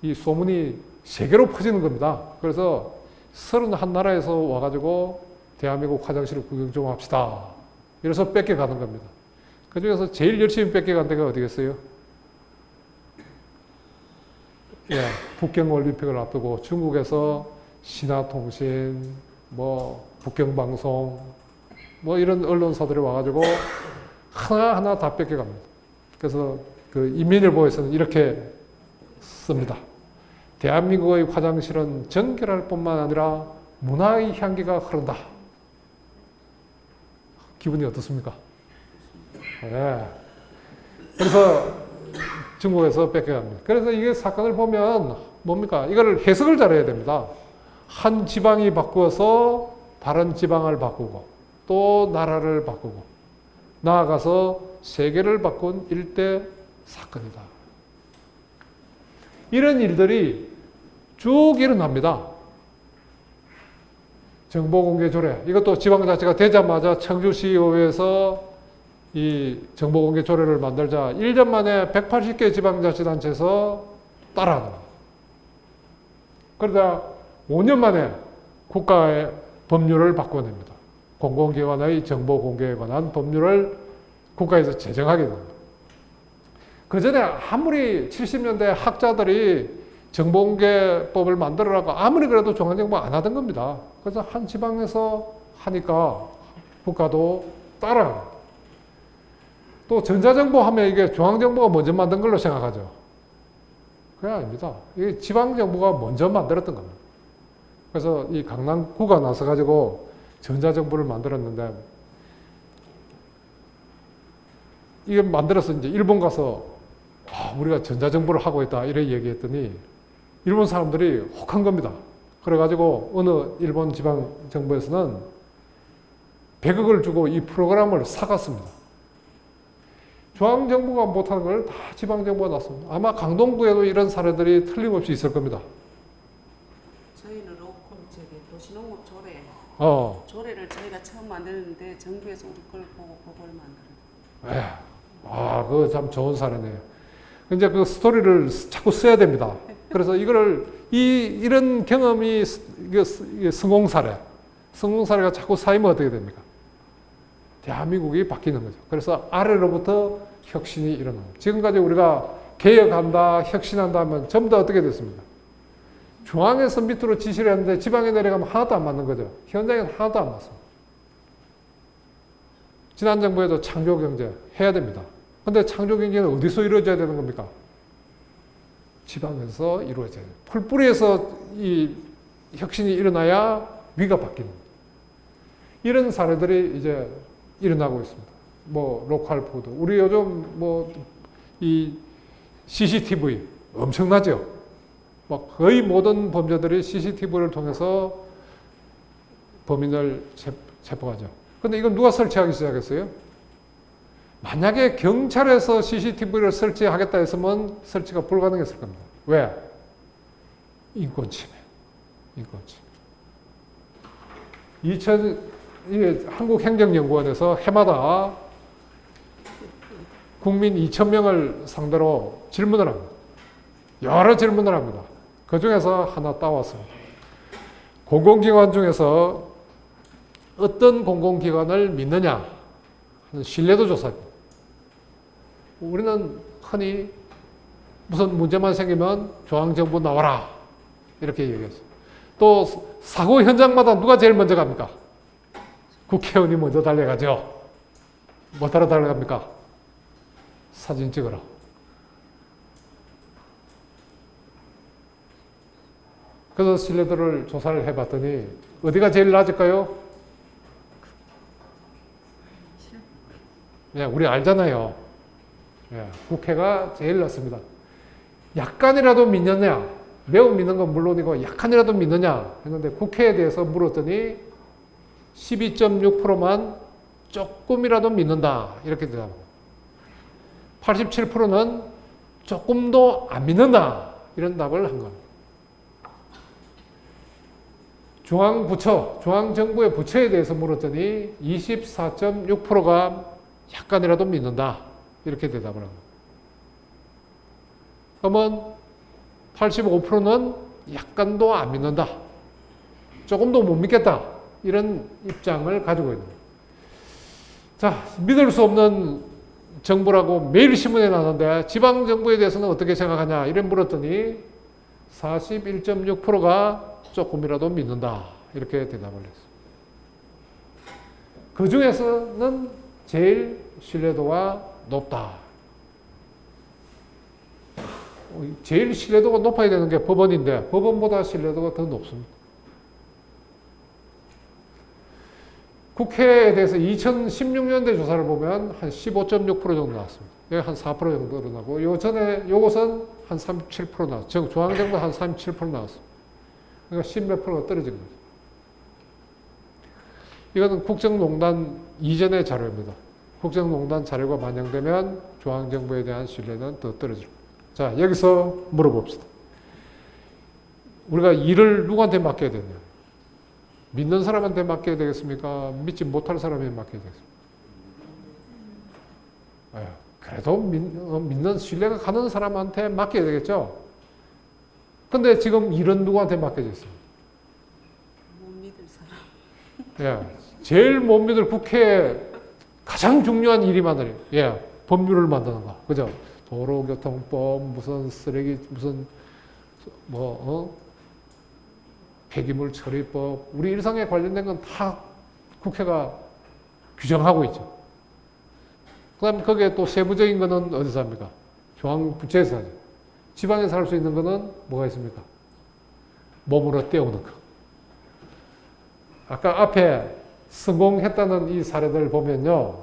이 소문이 세계로 퍼지는 겁니다. 그래서 31나라에서 와가지고 대한민국 화장실을 구경 좀 합시다. 이래서 뺏겨가는 겁니다. 그 중에서 제일 열심히 뺏겨간 데가 어디겠어요? 예, 북경올림픽을 앞두고 중국에서 신화통신, 뭐 북경방송, 뭐 이런 언론사들이 와가지고 하나하나 다 뺏겨갑니다. 그래서 그 인민일보에서는 이렇게 씁니다. 대한민국의 화장실은 정결할 뿐만 아니라 문화의 향기가 흐른다. 기분이 어떻습니까? 네. 그래서 중국에서 뺏겨갑니다. 그래서 이게 사건을 보면 뭡니까? 이거를 해석을 잘해야 됩니다. 한 지방이 바꾸어서 다른 지방을 바꾸고 또 나라를 바꾸고 나아가서 세계를 바꾼 일대 사건이다. 이런 일들이 쭉 일어납니다. 정보공개조례. 이것도 지방자치가 되자마자 청주시의회에서 이 정보공개조례를 만들자 1년 만에 180개 지방자치단체에서 따라하는 거예요. 그러다 5년 만에 국가의 법률을 바꿔냅니다. 공공기관의 정보공개에 관한 법률을 국가에서 제정하게 됩니다. 그 전에 아무리 70년대 학자들이 정보공개법을 만들어라고 아무리 그래도 중앙정부가 안 하던 겁니다. 그래서 한 지방에서 하니까 국가도 따라갑니다. 또 전자정보 하면 이게 중앙정부가 먼저 만든 걸로 생각하죠. 그게 아닙니다. 이게 지방정부가 먼저 만들었던 겁니다. 그래서 이 강남구가 나서가지고 전자정부를 만들었는데 이게 만들어서 이제 일본 가서 우리가 전자정부를 하고 있다 이렇게 얘기했더니 일본 사람들이 혹한 겁니다. 그래가지고 어느 일본 지방정부에서는 100억을 주고 이 프로그램을 사갔습니다. 중앙정부가 못하는 걸 다 지방정부가 났습니다. 아마 강동구에도 이런 사례들이 틀림없이 있을 겁니다. 저희는 로컬 도시농업 조례 조례를 저희가 처음 만드는데 정부에서 우리 걸 보고 그걸 만들어요. 그거 참 좋은 사례네요. 이제 그 스토리를 자꾸 써야 됩니다. 그래서 이런 경험이 이게 성공 사례가 자꾸 쌓이면 어떻게 됩니까? 대한민국이 바뀌는 거죠. 그래서 아래로부터 혁신이 일어납니다. 지금까지 우리가 개혁한다, 혁신한다 하면 전부 다 어떻게 됐습니까? 중앙에서 밑으로 지시를 했는데 지방에 내려가면 하나도 안 맞는 거죠. 현장에는 하나도 안 맞습니다. 지난 정부에도 창조경제 해야 됩니다. 근데 창조경제는 어디서 이루어져야 되는 겁니까? 지방에서 이루어져야 돼요. 풀뿌리에서 이 혁신이 일어나야 위가 바뀌는 거예요. 이런 사례들이 이제 일어나고 있습니다. 뭐 로컬 푸드. 우리 요즘 뭐 이 CCTV 엄청나죠? 막 거의 모든 범죄들이 CCTV를 통해서 범인을 체포하죠. 근데 이건 누가 설치하기 시작했어요? 만약에 경찰에서 CCTV를 설치하겠다 했으면 설치가 불가능했을 겁니다. 왜? 인권침해. 한국행정연구원에서 해마다 국민 2,000명을 상대로 질문을 합니다. 여러 질문을 합니다. 그 중에서 하나 따왔습니다. 공공기관 중에서 어떤 공공기관을 믿느냐 하는 신뢰도 조사입니다. 우리는 흔히 무슨 문제만 생기면 중앙정부 나와라 이렇게 얘기했어요. 또 사고 현장마다 누가 제일 먼저 갑니까? 국회의원이 먼저 달려가죠. 뭐 따라 달려갑니까? 사진 찍어라. 그래서 신뢰도를 조사를 해봤더니 어디가 제일 낮을까요? 예, 우리 알잖아요. 예, 국회가 제일 낮습니다. 약간이라도 믿느냐, 매우 믿는 건 물론이고 약간이라도 믿느냐 했는데 국회에 대해서 물었더니 12.6%만 조금이라도 믿는다 이렇게 대답합니다. 87%는 조금도 안 믿는다 이런 답을 한 겁니다. 중앙부처, 중앙정부의 부처에 대해서 물었더니 24.6%가 약간이라도 믿는다 이렇게 대답을 합니다. 그러면 85%는 약간도 안 믿는다. 조금도 못 믿겠다. 이런 입장을 가지고 있는 거예요. 자, 믿을 수 없는 정부라고 매일 신문에 나오는데 지방정부에 대해서는 어떻게 생각하냐 이래 물었더니 41.6%가 조금이라도 믿는다. 이렇게 대답을 했어요. 그 중에서는 제일 신뢰도가 높다. 제일 신뢰도가 높아야 되는 게 법원인데 법원보다 신뢰도가 더 높습니다. 국회에 대해서 2016년대 조사를 보면 한 15.6% 정도 나왔습니다. 여기 한 4% 정도 나고 요 전에 요것은 한 37% 나왔어요. 중앙정부 한 37% 나왔습니다. 그러니까 10몇 프로가 떨어진 거죠. 이거는 국정농단 이전의 자료입니다. 국정농단 자료가 반영되면 중앙정부에 대한 신뢰는 더 떨어질 겁니다. 자, 여기서 물어봅시다. 우리가 일을 누구한테 맡겨야 되냐? 믿는 사람한테 맡겨야 되겠습니까? 믿지 못할 사람에게 맡겨야 되겠습니까? 그래도 믿는 신뢰가 가는 사람한테 맡겨야 되겠죠? 근데 지금 일은 누구한테 맡겨져 있습니까? 못 믿을 사람. 예, 제일 못 믿을 국회에 가장 중요한 일이 많아요. 예, 법률을 만드는 거. 그죠? 도로교통법, 무슨 쓰레기, 무슨, 폐기물 처리법, 우리 일상에 관련된 건 다 국회가 규정하고 있죠. 그 다음에 거기에 또 세부적인 거는 어디서 합니까? 중앙부처에서 하죠. 지방에서 할 수 있는 거는 뭐가 있습니까? 몸으로 떼우는 거. 아까 앞에 성공했다는 이 사례들 보면요.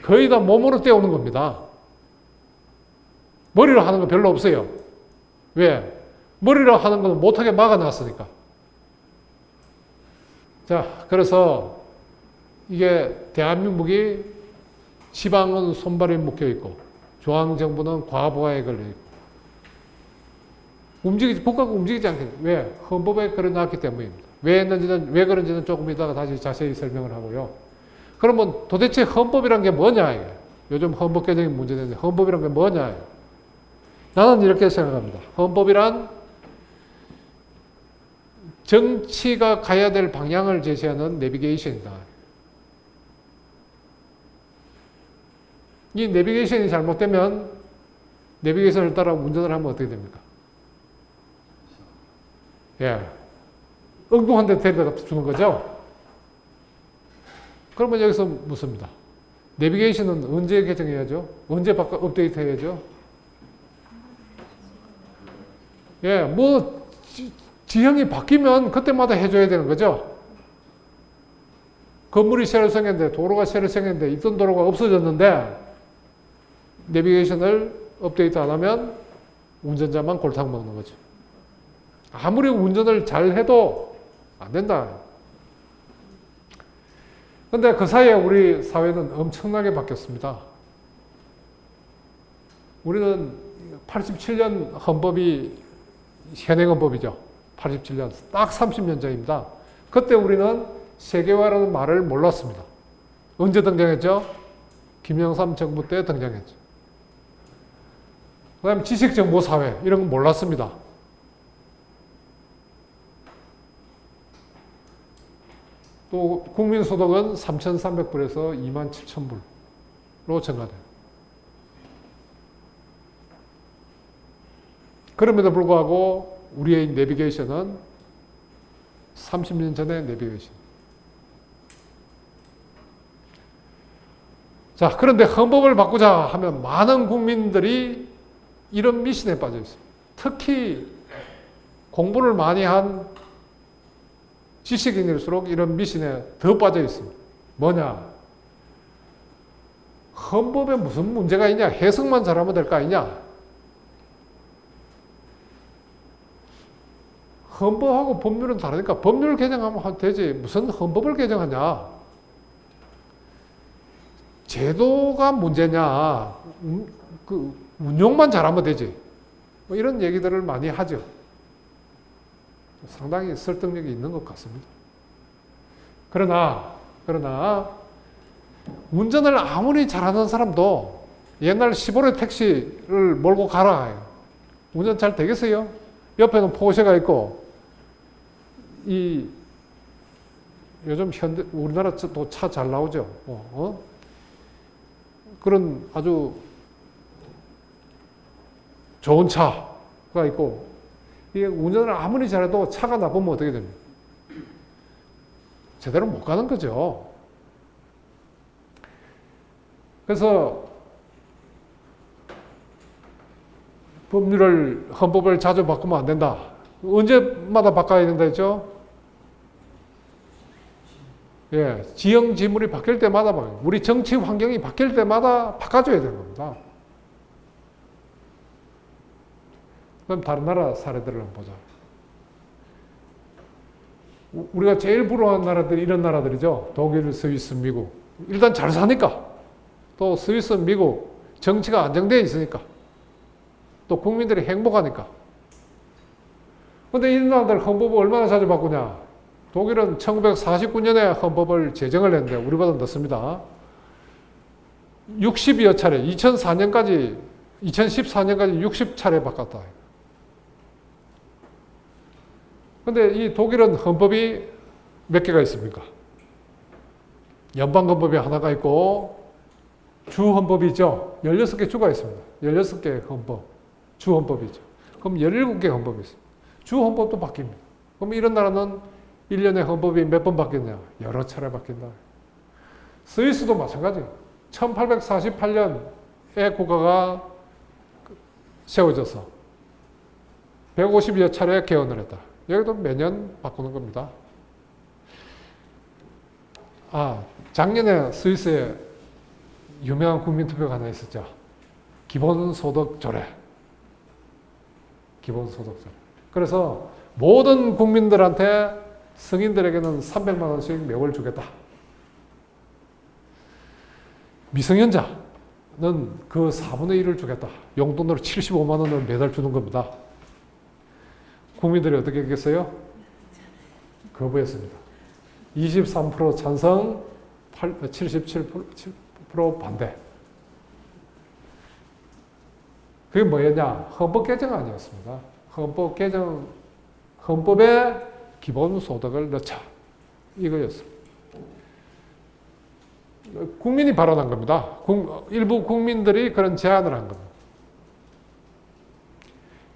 거의 다 몸으로 떼우는 겁니다. 머리로 하는 거 별로 없어요. 왜? 머리로 하는 건 못하게 막아놨으니까. 자, 그래서 이게 대한민국이 지방은 손발이 묶여있고 중앙정부는 과부하에 걸려있고 국가가 움직이지 않겠죠. 왜? 헌법에 그려놨기 때문입니다. 왜 그런지는 조금 이따가 다시 자세히 설명을 하고요. 그러면 도대체 헌법이란 게 뭐냐? 이게. 요즘 헌법 개정이 문제되는데 헌법이란 게 뭐냐? 나는 이렇게 생각합니다. 헌법이란 정치가 가야 될 방향을 제시하는 내비게이션이다. 이 내비게이션이 잘못되면 내비게이션을 따라 운전을 하면 어떻게 됩니까? 예. 엉뚱한 데 데려다 주는 거죠? 그러면 여기서 묻습니다. 내비게이션은 언제 개정해야죠? 언제 업데이트 해야죠? 예, 지형이 바뀌면 그때마다 해줘야 되는 거죠? 건물이 새로 생겼는데, 도로가 새로 생겼는데, 있던 도로가 없어졌는데, 내비게이션을 업데이트 안 하면 운전자만 골탕 먹는 거죠. 아무리 운전을 잘 해도 안 된다. 근데 그 사이에 우리 사회는 엄청나게 바뀌었습니다. 우리는 87년 헌법이 현행헌법이죠. 87년. 딱 30년 전입니다. 그때 우리는 세계화라는 말을 몰랐습니다. 언제 등장했죠? 김영삼 정부 때 등장했죠. 그 다음에 지식정보사회 이런 건 몰랐습니다. 또 국민소득은 3,300불에서 27,000불로 증가돼요. 그럼에도 불구하고 우리의 내비게이션은 30년 전의 내비게이션. 자, 그런데 헌법을 바꾸자 하면 많은 국민들이 이런 미신에 빠져 있습니다. 특히 공부를 많이 한 지식인일수록 이런 미신에 더 빠져 있습니다. 뭐냐? 헌법에 무슨 문제가 있냐? 해석만 잘하면 될 거 아니냐? 헌법하고 법률은 다르니까 법률 개정하면 되지. 무슨 헌법을 개정하냐? 제도가 문제냐? 그 운용만 잘하면 되지. 뭐 이런 얘기들을 많이 하죠. 상당히 설득력이 있는 것 같습니다. 그러나 운전을 아무리 잘하는 사람도 옛날 시보레 택시를 몰고 가라. 운전 잘 되겠어요? 옆에는 포르쉐가 있고 요즘 우리나라도 차 잘 나오죠. 그런 아주 좋은 차가 있고 이게 운전을 아무리 잘해도 차가 나쁘면 어떻게 됩니까? 제대로 못 가는 거죠. 그래서 헌법을 자주 바꾸면 안 된다. 언제마다 바꿔야 된다 했죠? 예, 지형 지물이 바뀔 때마다 우리 정치 환경이 바뀔 때마다 바꿔줘야 되는 겁니다. 그럼 다른 나라 사례들을 한번 보자. 우리가 제일 부러워하는 나라들이 이런 나라들이죠. 독일, 스위스, 미국. 일단 잘 사니까. 또 스위스, 미국 정치가 안정되어 있으니까. 또 국민들이 행복하니까. 근데 이 나라들 헌법을 얼마나 자주 바꾸냐? 독일은 1949년에 헌법을 제정을 했는데 우리보다 늦습니다. 60여 차례, 2014년까지 60차례 바꿨다. 근데 이 독일은 헌법이 몇 개가 있습니까? 연방헌법이 하나가 있고 주헌법이 있죠. 16개 주가 있습니다. 16개 헌법, 주헌법이죠. 그럼 17개 헌법이 있습니다. 주헌법도 바뀝니다. 그럼 이런 나라는 1년에 헌법이 몇 번 바뀌냐? 여러 차례 바뀐다. 스위스도 마찬가지예요. 1848년에 국가가 세워져서 150여 차례 개헌을 했다. 여기도 매년 바꾸는 겁니다. 작년에 스위스에 유명한 국민투표가 하나 있었죠. 기본소득 조례. 그래서 모든 국민들한테 성인들에게는 300만 원씩 매월 주겠다. 미성년자는 그 4분의 1을 주겠다. 용돈으로 75만 원을 매달 주는 겁니다. 국민들이 어떻게 했겠어요? 거부했습니다. 23% 찬성, 77% 반대. 그게 뭐였냐? 헌법 개정 아니었습니다. 헌법에 기본소득을 넣자. 이거였습니다. 국민이 발언한 겁니다. 일부 국민들이 그런 제안을 한 겁니다.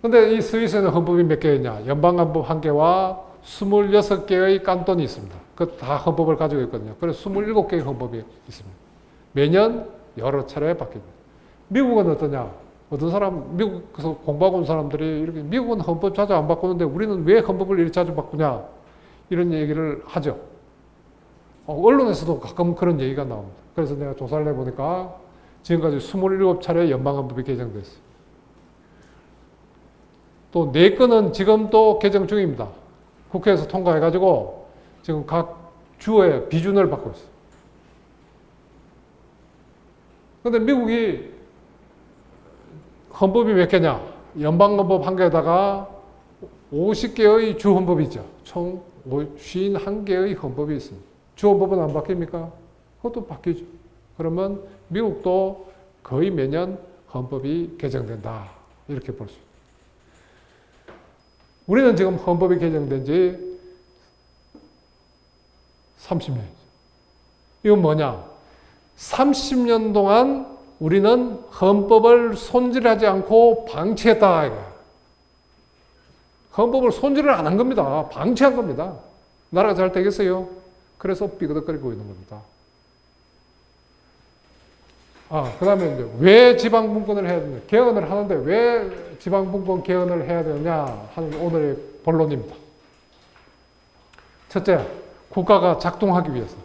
근데 이 스위스에는 헌법이 몇 개였냐? 연방헌법 1개와 26개의 깐톤이 있습니다. 그 다 헌법을 가지고 있거든요. 그래서 27개의 헌법이 있습니다. 매년 여러 차례 바뀝니다. 미국은 어떠냐? 미국에서 공부하고 온 사람들이 이렇게 미국은 헌법 자주 안 바꾸는데 우리는 왜 헌법을 이렇게 자주 바꾸냐? 이런 얘기를 하죠. 언론에서도 가끔 그런 얘기가 나옵니다. 그래서 내가 조사를 해보니까 지금까지 27차례 연방헌법이 개정됐어요. 또 4건은 지금 또 개정 중입니다. 국회에서 통과해가지고 지금 각 주의 비준을 받고 있어요. 그런데 미국이 헌법이 몇 개냐? 연방헌법 1개에다가 50개의 주헌법이 있죠. 총 51개의 헌법이 있습니다. 주헌법은 안 바뀝니까? 그것도 바뀌죠. 그러면 미국도 거의 매년 헌법이 개정된다. 이렇게 볼 수 있습니다. 우리는 지금 헌법이 개정된 지 30년이죠. 이건 뭐냐? 30년 동안 우리는 헌법을 손질하지 않고 방치했다. 이거야. 헌법을 손질을 안 한 겁니다. 방치한 겁니다. 나라가 잘 되겠어요? 그래서 삐그덕거리고 있는 겁니다. 그 다음에 이제 왜 지방분권을 해야 되냐? 개헌을 하는데 왜 지방분권 개헌을 해야 되느냐 하는 오늘의 본론입니다. 첫째, 국가가 작동하기 위해서.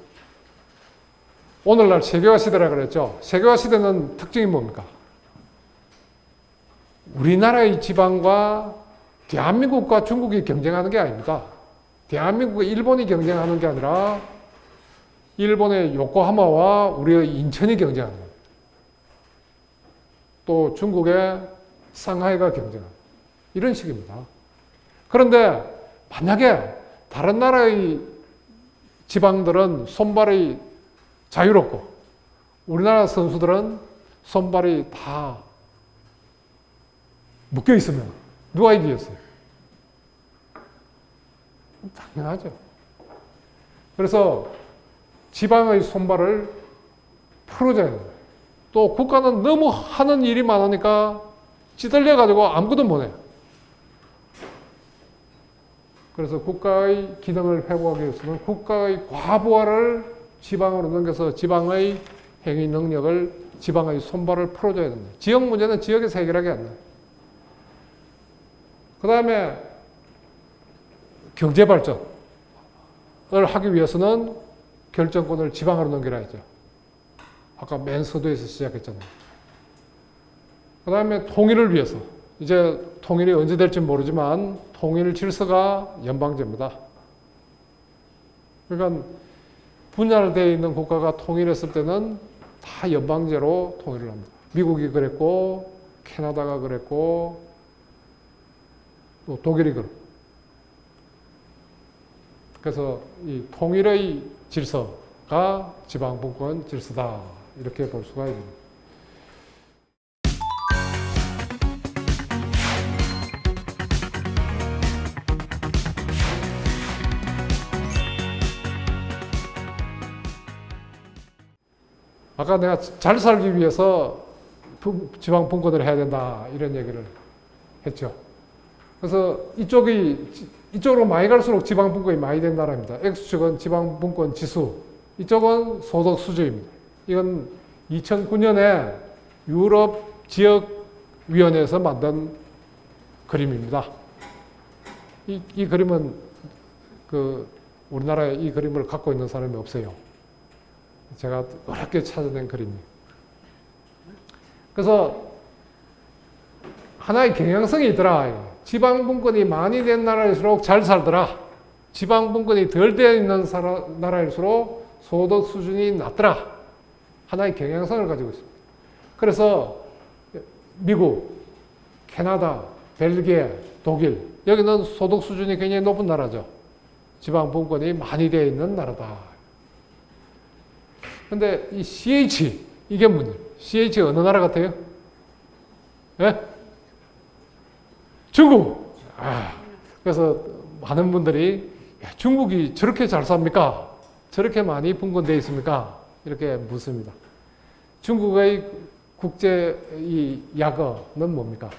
오늘날 세계화 시대라 그랬죠. 세계화 시대는 특징이 뭡니까? 우리나라의 지방과 대한민국과 중국이 경쟁하는 게 아닙니다. 대한민국과 일본이 경쟁하는 게 아니라 일본의 요코하마와 우리의 인천이 경쟁하는 거예요. 또 중국의 상하이가 경쟁하는 이런 식입니다. 그런데 만약에 다른 나라의 지방들은 손발이 자유롭고 우리나라 선수들은 손발이 다 묶여 있으면 누가 이기겠어요? 당연하죠. 그래서 지방의 손발을 풀어줘야 돼요. 또 국가는 너무 하는 일이 많으니까 찌들려가지고 아무것도 못해요. 그래서 국가의 기능을 회복하기 위해서는 국가의 과부하를 지방으로 넘겨서 지방의 행위 능력을, 지방의 손발을 풀어줘야 됩니다. 지역 문제는 지역에서 해결하기 안 돼요. 그 다음에 경제 발전을 하기 위해서는 결정권을 지방으로 넘겨야죠. 아까 맨 서도에서 시작했잖아요. 그 다음에 통일을 위해서, 이제 통일이 언제 될지 모르지만 통일 질서가 연방제입니다. 그러니까 분열되어 있는 국가가 통일했을 때는 다 연방제로 통일을 합니다. 미국이 그랬고 캐나다가 그랬고 또 독일이 그렇고. 그래서 이 통일의 질서가 지방분권 질서다, 이렇게 볼 수가 있습니다. 아까 내가 잘 살기 위해서 지방분권을 해야 된다, 이런 얘기를 했죠. 그래서 이쪽으로 많이 갈수록 지방분권이 많이 된 나라입니다. X축은 지방분권 지수, 이쪽은 소득수주입니다. 이건 2009년에 유럽 지역위원회에서 만든 그림입니다. 이 그림은 우리나라에 이 그림을 갖고 있는 사람이 없어요. 제가 어렵게 찾아낸 그림이에요. 그래서 하나의 경향성이 있더라. 지방분권이 많이 된 나라일수록 잘 살더라. 지방분권이 덜 되어 있는 나라일수록 소득 수준이 낮더라. 하나의 경향성을 가지고 있습니다. 그래서 미국, 캐나다, 벨기에, 독일, 여기는 소득 수준이 굉장히 높은 나라죠. 지방분권이 많이 되어 있는 나라다. 근데 이 CH, 이게 문제예요. CH 어느 나라 같아요? 예? 중국! 그래서 많은 분들이 중국이 저렇게 잘 삽니까? 저렇게 많이 분권되어 있습니까? 이렇게 묻습니다. 중국의 국제 이 약어는 뭡니까?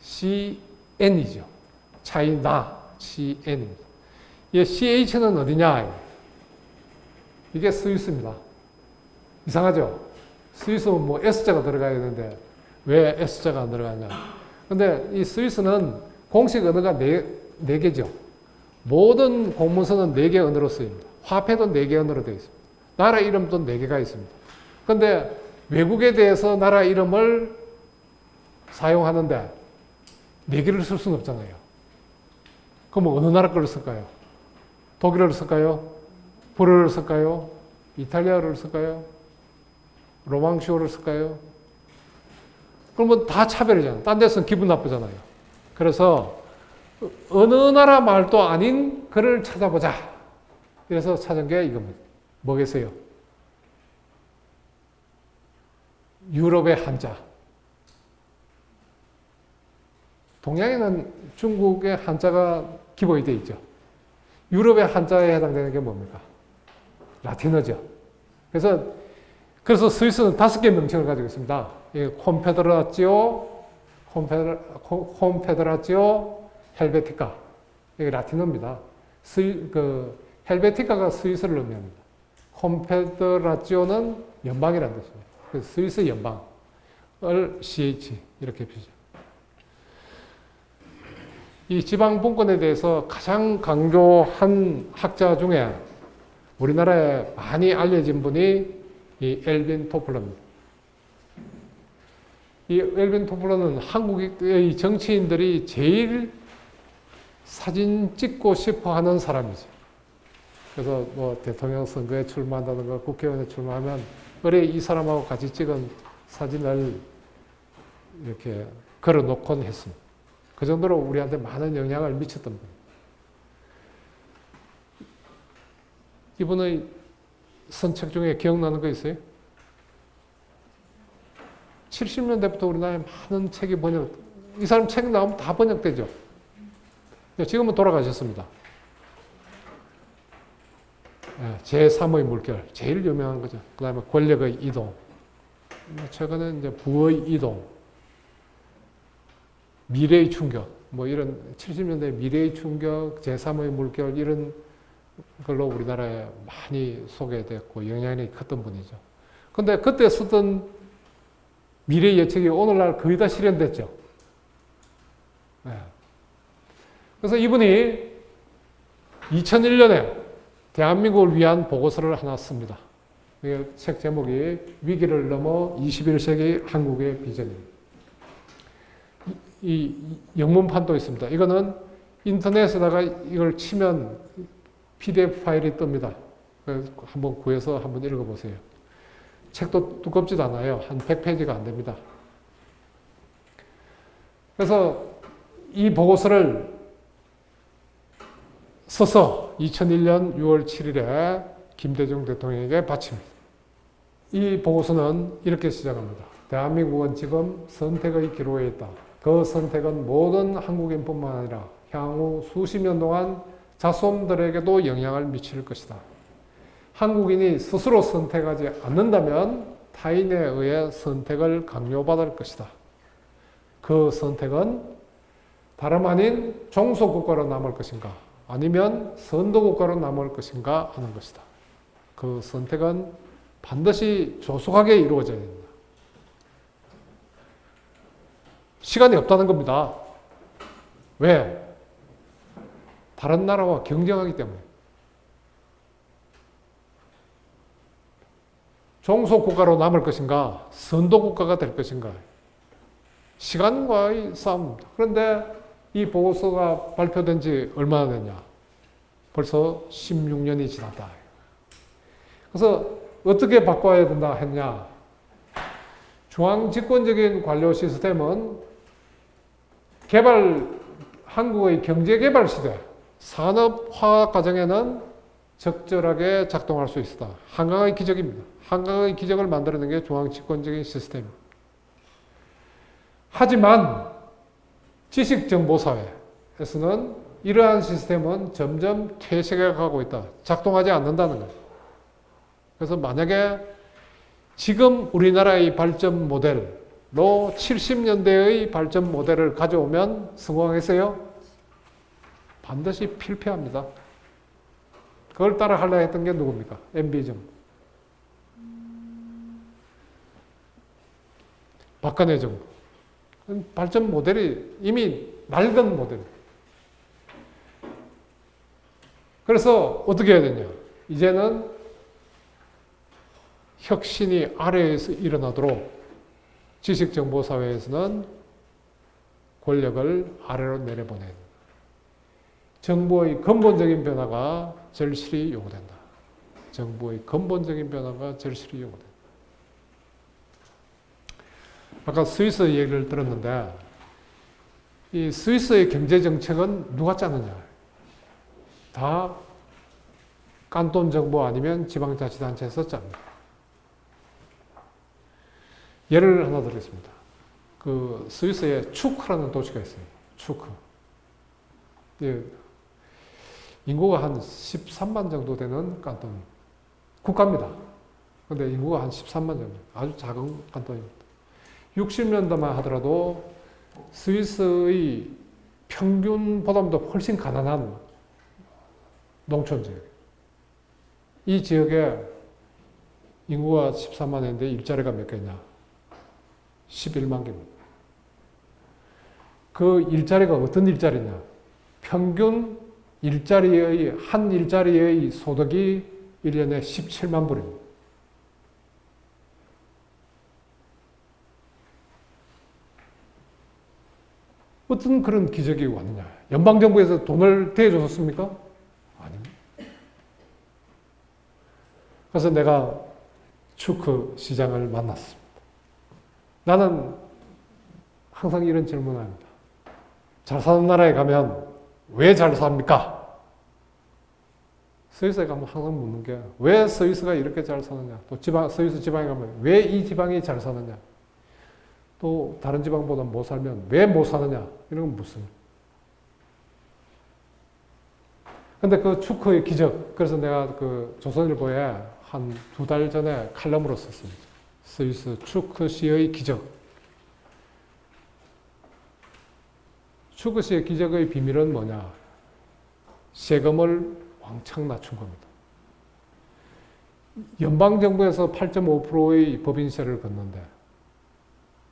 CN이죠. 차이나 CN입니다. 이 CH는 어디냐? 이게 스위스입니다. 이상하죠? 스위스는 뭐 S자가 들어가야 되는데 왜 S자가 안 들어가냐? 근데 이 스위스는 공식 언어가 네 개죠. 모든 공문서는 4개 언어로 쓰입니다. 화폐도 4개 언어로 되어 있습니다. 나라 이름도 4개가 있습니다. 근데 외국에 대해서 나라 이름을 사용하는데 4개를 쓸 수는 없잖아요. 그럼 어느 나라 걸 쓸까요? 독일어를 쓸까요? 불어를 쓸까요? 이탈리아어를 쓸까요? 로망시오를 쓸까요? 그러면 다 차별이잖아요. 딴 데서는 기분 나쁘잖아요. 그래서 어느 나라 말도 아닌 글을 찾아보자. 그래서 찾은 게 이겁니다. 뭐겠어요? 유럽의 한자. 동양에는 중국의 한자가 기본이 되어 있죠. 유럽의 한자에 해당되는 게 뭡니까? 라틴어죠. 그래서 스위스는 5개 명칭을 가지고 있습니다. 콘페데라치오 헬베티카. 이게 라틴어입니다. 헬베티카가 스위스를 의미합니다. 콘페데라치오는 연방이라는 뜻입니다. 그래서 스위스 연방을 CH 이렇게 표시합니다. 이 지방 분권에 대해서 가장 강조한 학자 중에 우리나라에 많이 알려진 분이 이 엘빈 토플러입니다. 이 엘빈 토플러는 한국의 정치인들이 제일 사진 찍고 싶어 하는 사람이죠. 그래서 뭐 대통령 선거에 출마한다든가 국회의원에 출마하면 의뢰 이 사람하고 같이 찍은 사진을 이렇게 걸어 놓곤 했습니다. 그 정도로 우리한테 많은 영향을 미쳤던 분입니다. 이분의 선책 중에 기억나는 거 있어요? 70년대부터 우리나라에 많은 책이 이 사람 책 나오면 다 번역되죠. 지금은 돌아가셨습니다. 제3의 물결, 제일 유명한 거죠. 그 다음에 권력의 이동. 최근에 이제 부의 이동. 미래의 충격. 뭐 이런 70년대 미래의 충격, 제3의 물결, 이런 걸로 우리나라에 많이 소개됐고 영향이 컸던 분이죠. 근데 그때 쓰던 미래 예측이 오늘날 거의 다 실현됐죠. 그래서 이분이 2001년에 대한민국을 위한 보고서를 하나 씁니다. 책 제목이 위기를 넘어 21세기 한국의 비전입니다. 이 영문판도 있습니다. 이거는 인터넷에다가 이걸 치면 PDF 파일이 뜹니다. 한번 구해서 한번 읽어보세요. 책도 두껍지도 않아요. 한 100페이지가 안 됩니다. 그래서 이 보고서를 써서 2001년 6월 7일에 김대중 대통령에게 바칩니다. 이 보고서는 이렇게 시작합니다. 대한민국은 지금 선택의 기로에 있다. 그 선택은 모든 한국인뿐만 아니라 향후 수십 년 동안 자손들에게도 영향을 미칠 것이다. 한국인이 스스로 선택하지 않는다면 타인에 의해 선택을 강요받을 것이다. 그 선택은 다름 아닌 종소국가로 남을 것인가 아니면 선도국가로 남을 것인가 하는 것이다. 그 선택은 반드시 조속하게 이루어져야 된다. 시간이 없다는 겁니다. 왜? 다른 나라와 경쟁하기 때문에. 종속국가로 남을 것인가, 선도국가가 될 것인가. 시간과의 싸움입니다. 그런데 이 보고서가 발표된 지 얼마나 됐냐? 벌써 16년이 지났다. 그래서 어떻게 바꿔야 된다 했냐? 중앙집권적인 관료 시스템은 한국의 경제개발 시대, 산업화 과정에는 적절하게 작동할 수 있다. 한강의 기적입니다. 한강의 기적을 만들어낸 게 중앙집권적인 시스템입니다. 하지만 지식정보사회에서는 이러한 시스템은 점점 퇴색해 가고 있다. 작동하지 않는다는 거예요. 그래서 만약에 지금 우리나라의 발전 모델로 70년대의 발전 모델을 가져오면 성공하겠어요? 반드시 필패합니다. 그걸 따라 하려 했던 게 누굽니까? MB정. 박근혜 정부. 발전 모델이 이미 낡은 모델. 그래서 어떻게 해야 되냐? 이제는 혁신이 아래에서 일어나도록 지식정보사회에서는 권력을 아래로 내려보내는 정부의 근본적인 변화가 절실히 요구된다. 정부의 근본적인 변화가 절실히 요구된다. 아까 스위스 얘기를 들었는데 이 스위스의 경제정책은 누가 짜느냐? 다 깐톤 정부 아니면 지방자치단체에서 짭니다. 예를 하나 드리겠습니다. 그 스위스에 추크라는 도시가 있어요. 추크. 예, 인구가 한 13만 정도 되는 깐톤. 국가입니다. 근데 인구가 한 13만 정도. 아주 작은 깐톤입니다. 60년대만 하더라도 스위스의 평균보다도 훨씬 가난한 농촌 지역. 이 지역에 인구가 13만인데 일자리가 몇 개냐? 11만 개입니다. 그 일자리가 어떤 일자리냐? 평균 한 일자리의 소득이 1년에 17만 불입니다. 어떤 그런 기적이 왔느냐? 연방정부에서 돈을 대줘줬습니까? 아닙니다. 그래서 내가 축구 시장을 만났습니다. 나는 항상 이런 질문을 합니다. 잘 사는 나라에 가면 왜 잘 삽니까? 스위스에 가면 항상 묻는 게 왜 스위스가 이렇게 잘 사느냐? 또 스위스 지방에 가면 왜 이 지방이 잘 사느냐? 또 다른 지방보다 못 살면 왜 못 사느냐? 이런 건 묻습니다. 근데 그 축구의 기적, 그래서 내가 그 조선일보에 한 2달 전에 칼럼으로 썼습니다. 스위스 축구시의 기적. 축구시의 기적의 비밀은 뭐냐? 세금을 왕창 낮춘 겁니다. 연방정부에서 8.5%의 법인세를 걷는데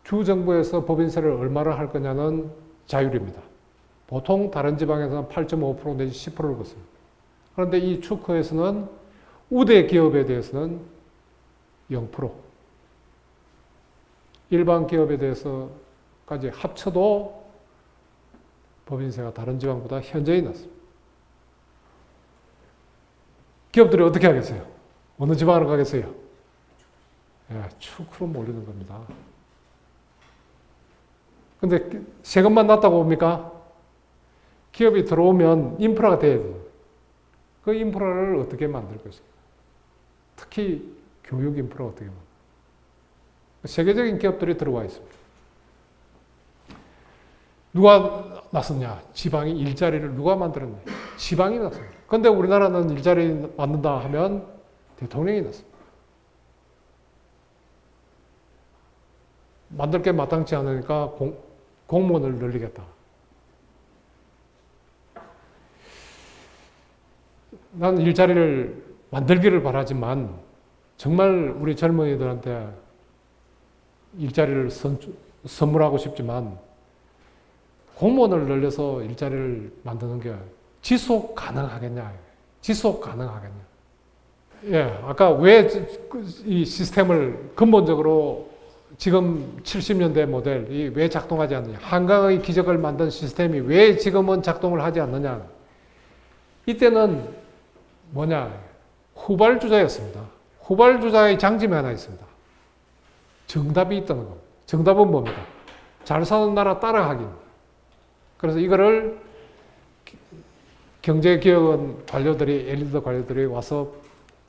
주정부에서 법인세를 얼마를 할 거냐는 자율입니다. 보통 다른 지방에서는 8.5% 내지 10%를 걷습니다. 그런데 이 축구에서는 우대 기업에 대해서는 0%, 일반 기업에 대해서까지 합쳐도 법인세가 다른 지방보다 현저히 낮습니다. 기업들이 어떻게 하겠어요? 어느 지방으로 가겠어요? 예, 축구로 몰리는 겁니다. 근데 세금만 낮다고 봅니까? 기업이 들어오면 인프라가 돼야 돼요. 그 인프라를 어떻게 만들 것인가? 특히 교육 인프라 어떻게 만들? 세계적인 기업들이 들어와 있습니다. 누가 났었냐? 지방이 일자리를 누가 만들었냐? 지방이 났습니다. 그런데 우리나라는 일자리 만든다 하면 대통령이 났습니다. 만들 게 마땅치 않으니까 공무원을 늘리겠다. 난 일자리를 만들기를 바라지만 정말 우리 젊은이들한테 일자리를 선물하고 싶지만 공무원을 늘려서 일자리를 만드는 게 지속 가능하겠냐? 지속 가능하겠냐? 예, 아까 왜 이 시스템을 근본적으로 지금 70년대 모델이 왜 작동하지 않느냐? 한강의 기적을 만든 시스템이 왜 지금은 작동을 하지 않느냐? 이때는 뭐냐? 후발주자였습니다. 후발주자의 장점이 하나 있습니다. 정답이 있다는 겁니다. 정답은 뭡니까? 잘 사는 나라 따라하기입니다. 그래서 이거를 경제기업원 관료들이, 엘리트 관료들이 와서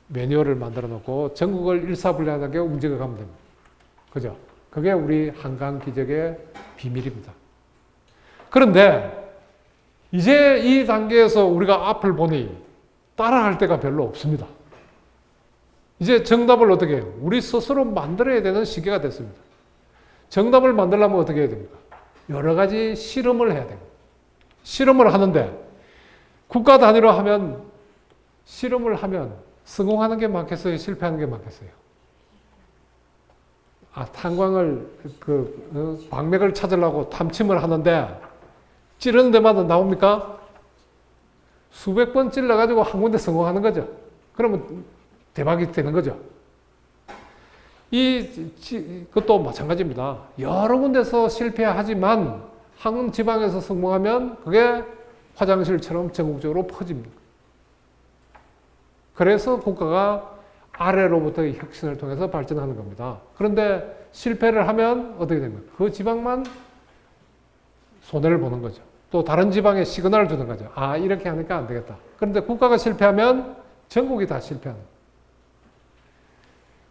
매뉴얼을 만들어 놓고 전국을 일사불란하게 움직여 가면 됩니다. 그죠? 그게 우리 한강 기적의 비밀입니다. 그런데 이제 이 단계에서 우리가 앞을 보니 따라할 데가 별로 없습니다. 이제 정답을 어떻게 해요? 우리 스스로 만들어야 되는 시기가 됐습니다. 정답을 만들려면 어떻게 해야 됩니까? 여러 가지 실험을 해야 됩니다. 실험을 하는데 국가 단위로 하면 실험을 하면 성공하는 게 많겠어요? 실패하는 게 많겠어요? 탄광을 광맥을 찾으려고 탐침을 하는데 찌르는 데마다 나옵니까? 수백 번 찔러가지고 한 군데 성공하는 거죠. 그러면 대박이 되는 거죠. 그것도 마찬가지입니다. 여러 군데서 실패하지만 한 지방에서 성공하면 그게 화장실처럼 전국적으로 퍼집니다. 그래서 국가가 아래로부터의 혁신을 통해서 발전하는 겁니다. 그런데 실패를 하면 어떻게 됩니까? 그 지방만 손해를 보는 거죠. 또 다른 지방에 시그널을 주는 거죠. 이렇게 하니까 안 되겠다. 그런데 국가가 실패하면 전국이 다 실패하는 거예요.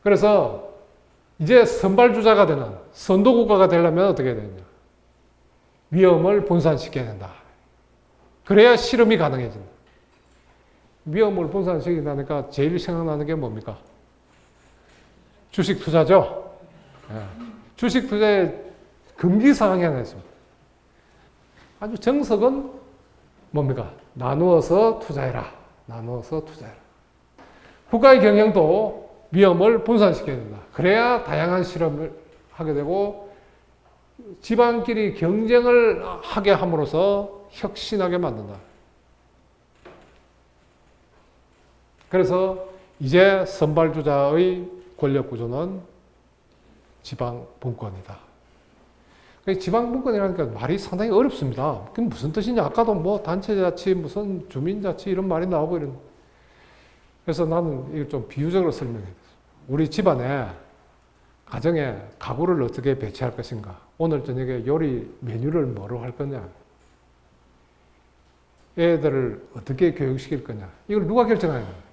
그래서 이제 선발주자가 되는 선도국가가 되려면 어떻게 해야 되느냐? 위험을 분산시켜야 된다. 그래야 실험이 가능해진다. 위험을 분산시키니까 제일 생각나는 게 뭡니까? 주식 투자죠. 주식 투자의 금기사항이 하나 있습니다. 아주 정석은 뭡니까? 나누어서 투자해라. 나누어서 투자해라. 국가의 경영도 위험을 분산시켜야 된다. 그래야 다양한 실험을 하게 되고 지방끼리 경쟁을 하게 함으로써 혁신하게 만든다. 그래서 이제 선발주자의 권력 구조는 지방 분권이다. 지방 분권이라니까 말이 상당히 어렵습니다. 그게 무슨 뜻이냐? 아까도 뭐 단체자치, 무슨 주민자치 이런 말이 나오고 이런. 그래서 나는 이걸 좀 비유적으로 설명해. 우리 집안에 가정에 가구를 어떻게 배치할 것인가? 오늘 저녁에 요리 메뉴를 뭐로 할 거냐? 애들을 어떻게 교육시킬 거냐? 이걸 누가 결정하냐?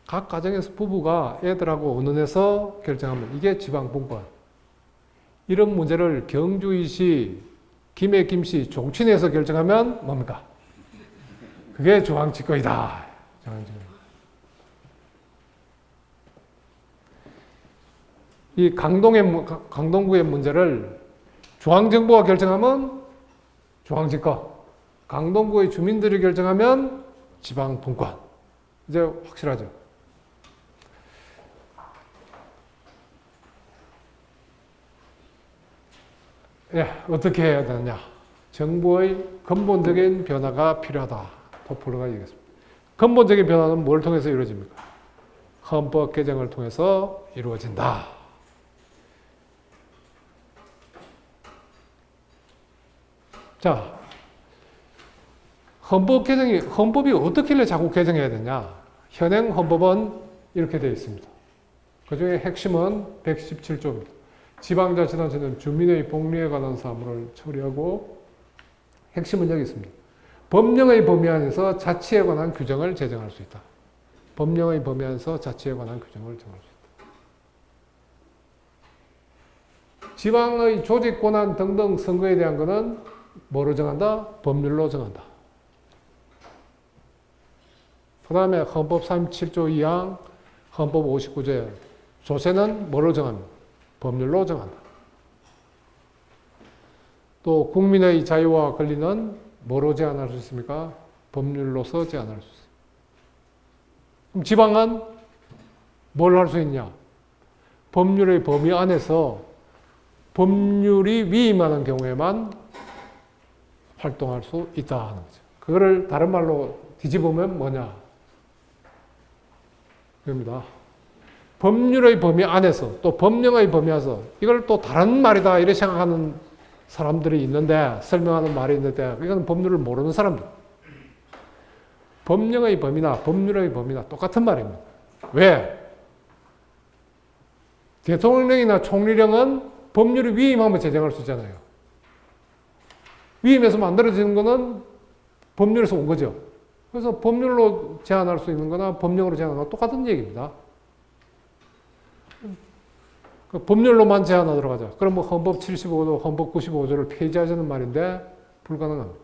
각 가정에서 부부가 애들하고 의논해서 결정하면 이게 지방 분권. 이런 문제를 경주이시, 김해, 김씨, 종친에서 결정하면 뭡니까? 그게 중앙집권이다. 이 강동구의 문제를 중앙정부가 결정하면 중앙집권, 강동구의 주민들이 결정하면 지방분권. 이제 확실하죠? 예, 어떻게 해야 되느냐? 정부의 근본적인 변화가 필요하다. 토플러가 얘기했습니다. 근본적인 변화는 뭘 통해서 이루어집니까? 헌법 개정을 통해서 이루어진다. 자, 헌법이 어떻게 자꾸 개정해야 되냐? 현행 헌법은 이렇게 되어 있습니다. 그 중에 핵심은 117조입니다. 지방자치단체는 주민의 복리에 관한 사무를 처리하고, 핵심은 여기 있습니다. 법령의 범위 안에서 자치에 관한 규정을 제정할 수 있다. 법령의 범위 안에서 자치에 관한 규정을 정할 수 있다. 지방의 조직 권한 등등 선거에 대한 것은 뭐로 정한다? 법률로 정한다. 그 다음에 헌법 37조 2항, 헌법 59조 조세는 뭐로 정합니까? 법률로 정한다. 또 국민의 자유와 권리는 뭐로 제한할 수 있습니까? 법률로서 제한할 수 있습니다. 그럼 지방은 뭘 할 수 있냐? 법률의 범위 안에서 법률이 위임하는 경우에만 활동할 수 있다 하는 거죠. 그거를 다른 말로 뒤집으면 뭐냐? 그겁니다. 법률의 범위 안에서 또 법령의 범위 안에서 이걸 또 다른 말이다 이렇게 생각하는 사람들이 있는데, 설명하는 말이 있는데, 이건 법률을 모르는 사람들. 법령의 범위나 법률의 범위나 똑같은 말입니다. 왜? 대통령령이나 총리령은 법률이 위임하면 제정할 수 있잖아요. 위임해서 만들어지는 거는 법률에서 온 거죠. 그래서 법률로 제한할 수 있는 거나 법령으로 제한하는 거나 똑같은 얘기입니다. 법률로만 제한하도록 하자. 그럼 뭐 헌법 75조, 헌법 95조를 폐지하자는 말인데 불가능합니다.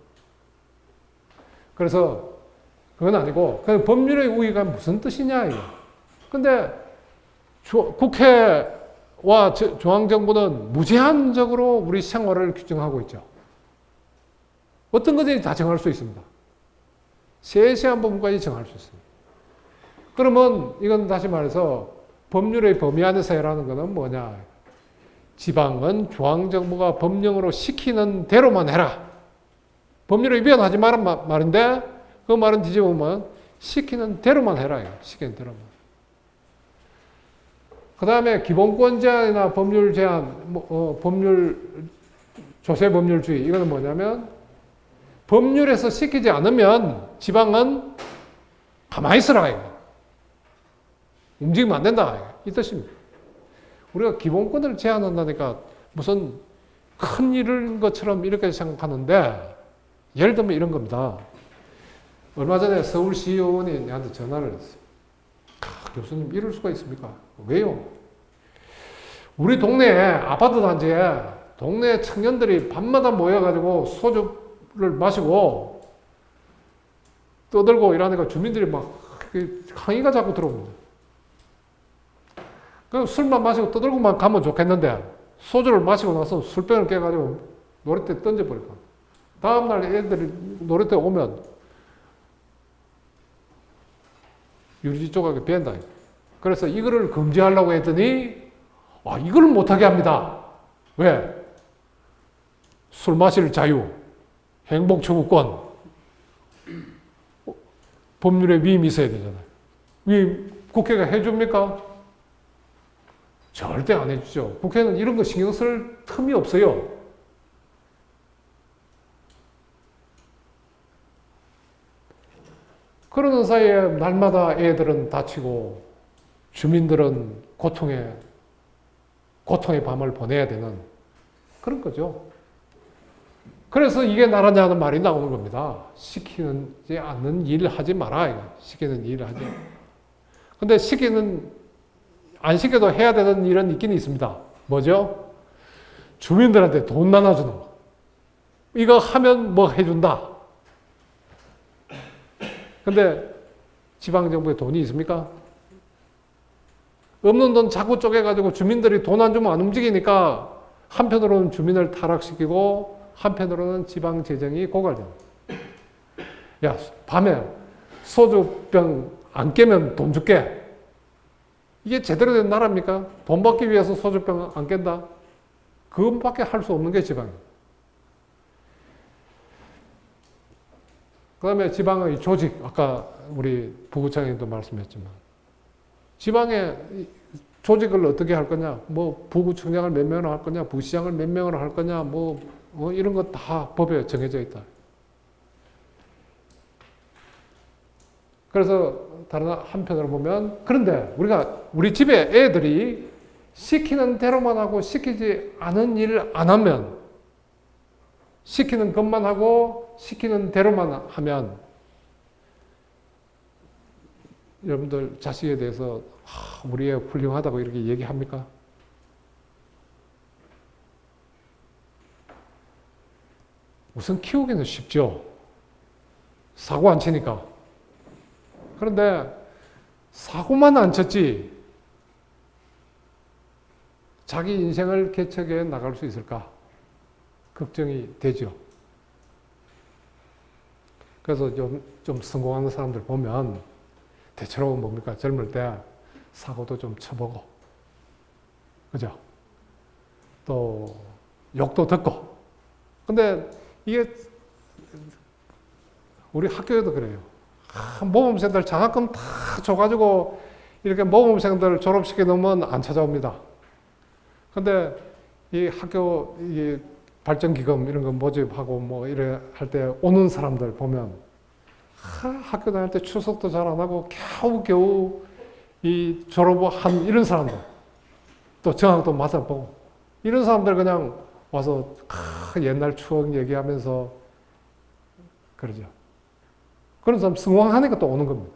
그래서 그건 아니고, 그냥 법률의 우위가 무슨 뜻이냐, 이거. 근데 국회와 중앙정부는 무제한적으로 우리 생활을 규정하고 있죠. 어떤 것든지 다 정할 수 있습니다. 세세한 부분까지 정할 수 있습니다. 그러면 이건 다시 말해서 법률의 범위 안에서 해라는 것은 뭐냐? 지방은 중앙정부가 법령으로 시키는 대로만 해라. 법률을 위반하지 말란 말인데, 그 말은 뒤집으면 시키는 대로만 해라. 시키는 대로만. 그 다음에 기본권 제한이나 법률 제한, 조세 법률주의, 이거는 뭐냐면, 법률에서 시키지 않으면 지방은 가만히 있으라. 움직이면 안 된다. 이 뜻입니다. 우리가 기본권을 제한한다니까 무슨 큰 일인 것처럼 이렇게 생각하는데, 예를 들면 이런 겁니다. 얼마 전에 서울시 의원이 내한테 전화를 했어요. 교수님, 이럴 수가 있습니까? 왜요? 우리 동네에, 아파트 단지에 동네 청년들이 밤마다 모여가지고 소주를 마시고 떠들고 이러니까 주민들이 막 항의가 자꾸 들어옵니다. 그 술만 마시고 떠들고만 가면 좋겠는데, 소주를 마시고 나서 술병을 깨가지고 노래대 던져버릴 거야. 다음날 애들이 노래대 오면 유리지 조각이 밴다. 그래서 이거를 금지하려고 했더니, 이걸 못하게 합니다. 왜? 술 마실 자유, 행복 추구권, 법률에 위임이 있어야 되잖아요. 위임 국회가 해줍니까? 절대 안 해주죠. 국회는 이런 거 신경 쓸 틈이 없어요. 그러는 사이에 날마다 애들은 다치고 주민들은 고통의 밤을 보내야 되는 그런 거죠. 그래서 이게 나라냐는 말이 나오는 겁니다. 시키지 않는 일 하지 마라. 시키는 일 하지. 근데 안 시켜도 해야 되는 일은 있긴 있습니다. 뭐죠? 주민들한테 돈 나눠주는 거. 이거 하면 뭐 해준다. 근데 지방정부에 돈이 있습니까? 없는 돈 자꾸 쪼개가지고 주민들이 돈 안 주면 안 움직이니까 한편으로는 주민을 타락시키고 한편으로는 지방 재정이 고갈됩니다. 야, 밤에 소주병 안 깨면 돈 줄게. 이게 제대로 된 나라입니까? 돈 받기 위해서 소주병 안 깬다? 그것밖에 할 수 없는 게 지방이에요. 그 다음에 지방의 조직, 아까 우리 부구청장님도 말씀했지만, 지방의 조직을 어떻게 할 거냐, 뭐 부구청장을 몇 명으로 할 거냐, 부시장을 몇 명으로 할 거냐, 이런 거 다 법에 정해져 있다. 그래서 다른 한편으로 보면, 그런데 우리 집에 애들이 시키는 대로만 하고 시키지 않은 일을 안 하면, 시키는 것만 하고 시키는 대로만 하면, 여러분들 자식에 대해서 우리 애 훌륭하다고 이렇게 얘기합니까? 우선 키우기는 쉽죠. 사고 안 치니까. 그런데 사고만 안 쳤지 자기 인생을 개척해 나갈 수 있을까? 걱정이 되죠. 그래서 좀 성공하는 사람들 보면 대체로 뭡니까? 젊을 때 사고도 좀 쳐보고, 그죠? 또 욕도 듣고. 근데 이게 우리 학교에도 그래요. 모범생들 장학금 다 줘가지고 이렇게 모범생들 졸업시켜 놓으면 안 찾아옵니다. 근데 이 학교 발전기금 이런 거 모집하고 뭐 이래 할 때 오는 사람들 보면 학교 다닐 때 추석도 잘 안 하고 겨우겨우 이 졸업한 이런 사람들, 또 정학도 맞아보고 이런 사람들 그냥 와서 옛날 추억 얘기하면서 그러죠. 그런 사람 성공하니까 또 오는 겁니다.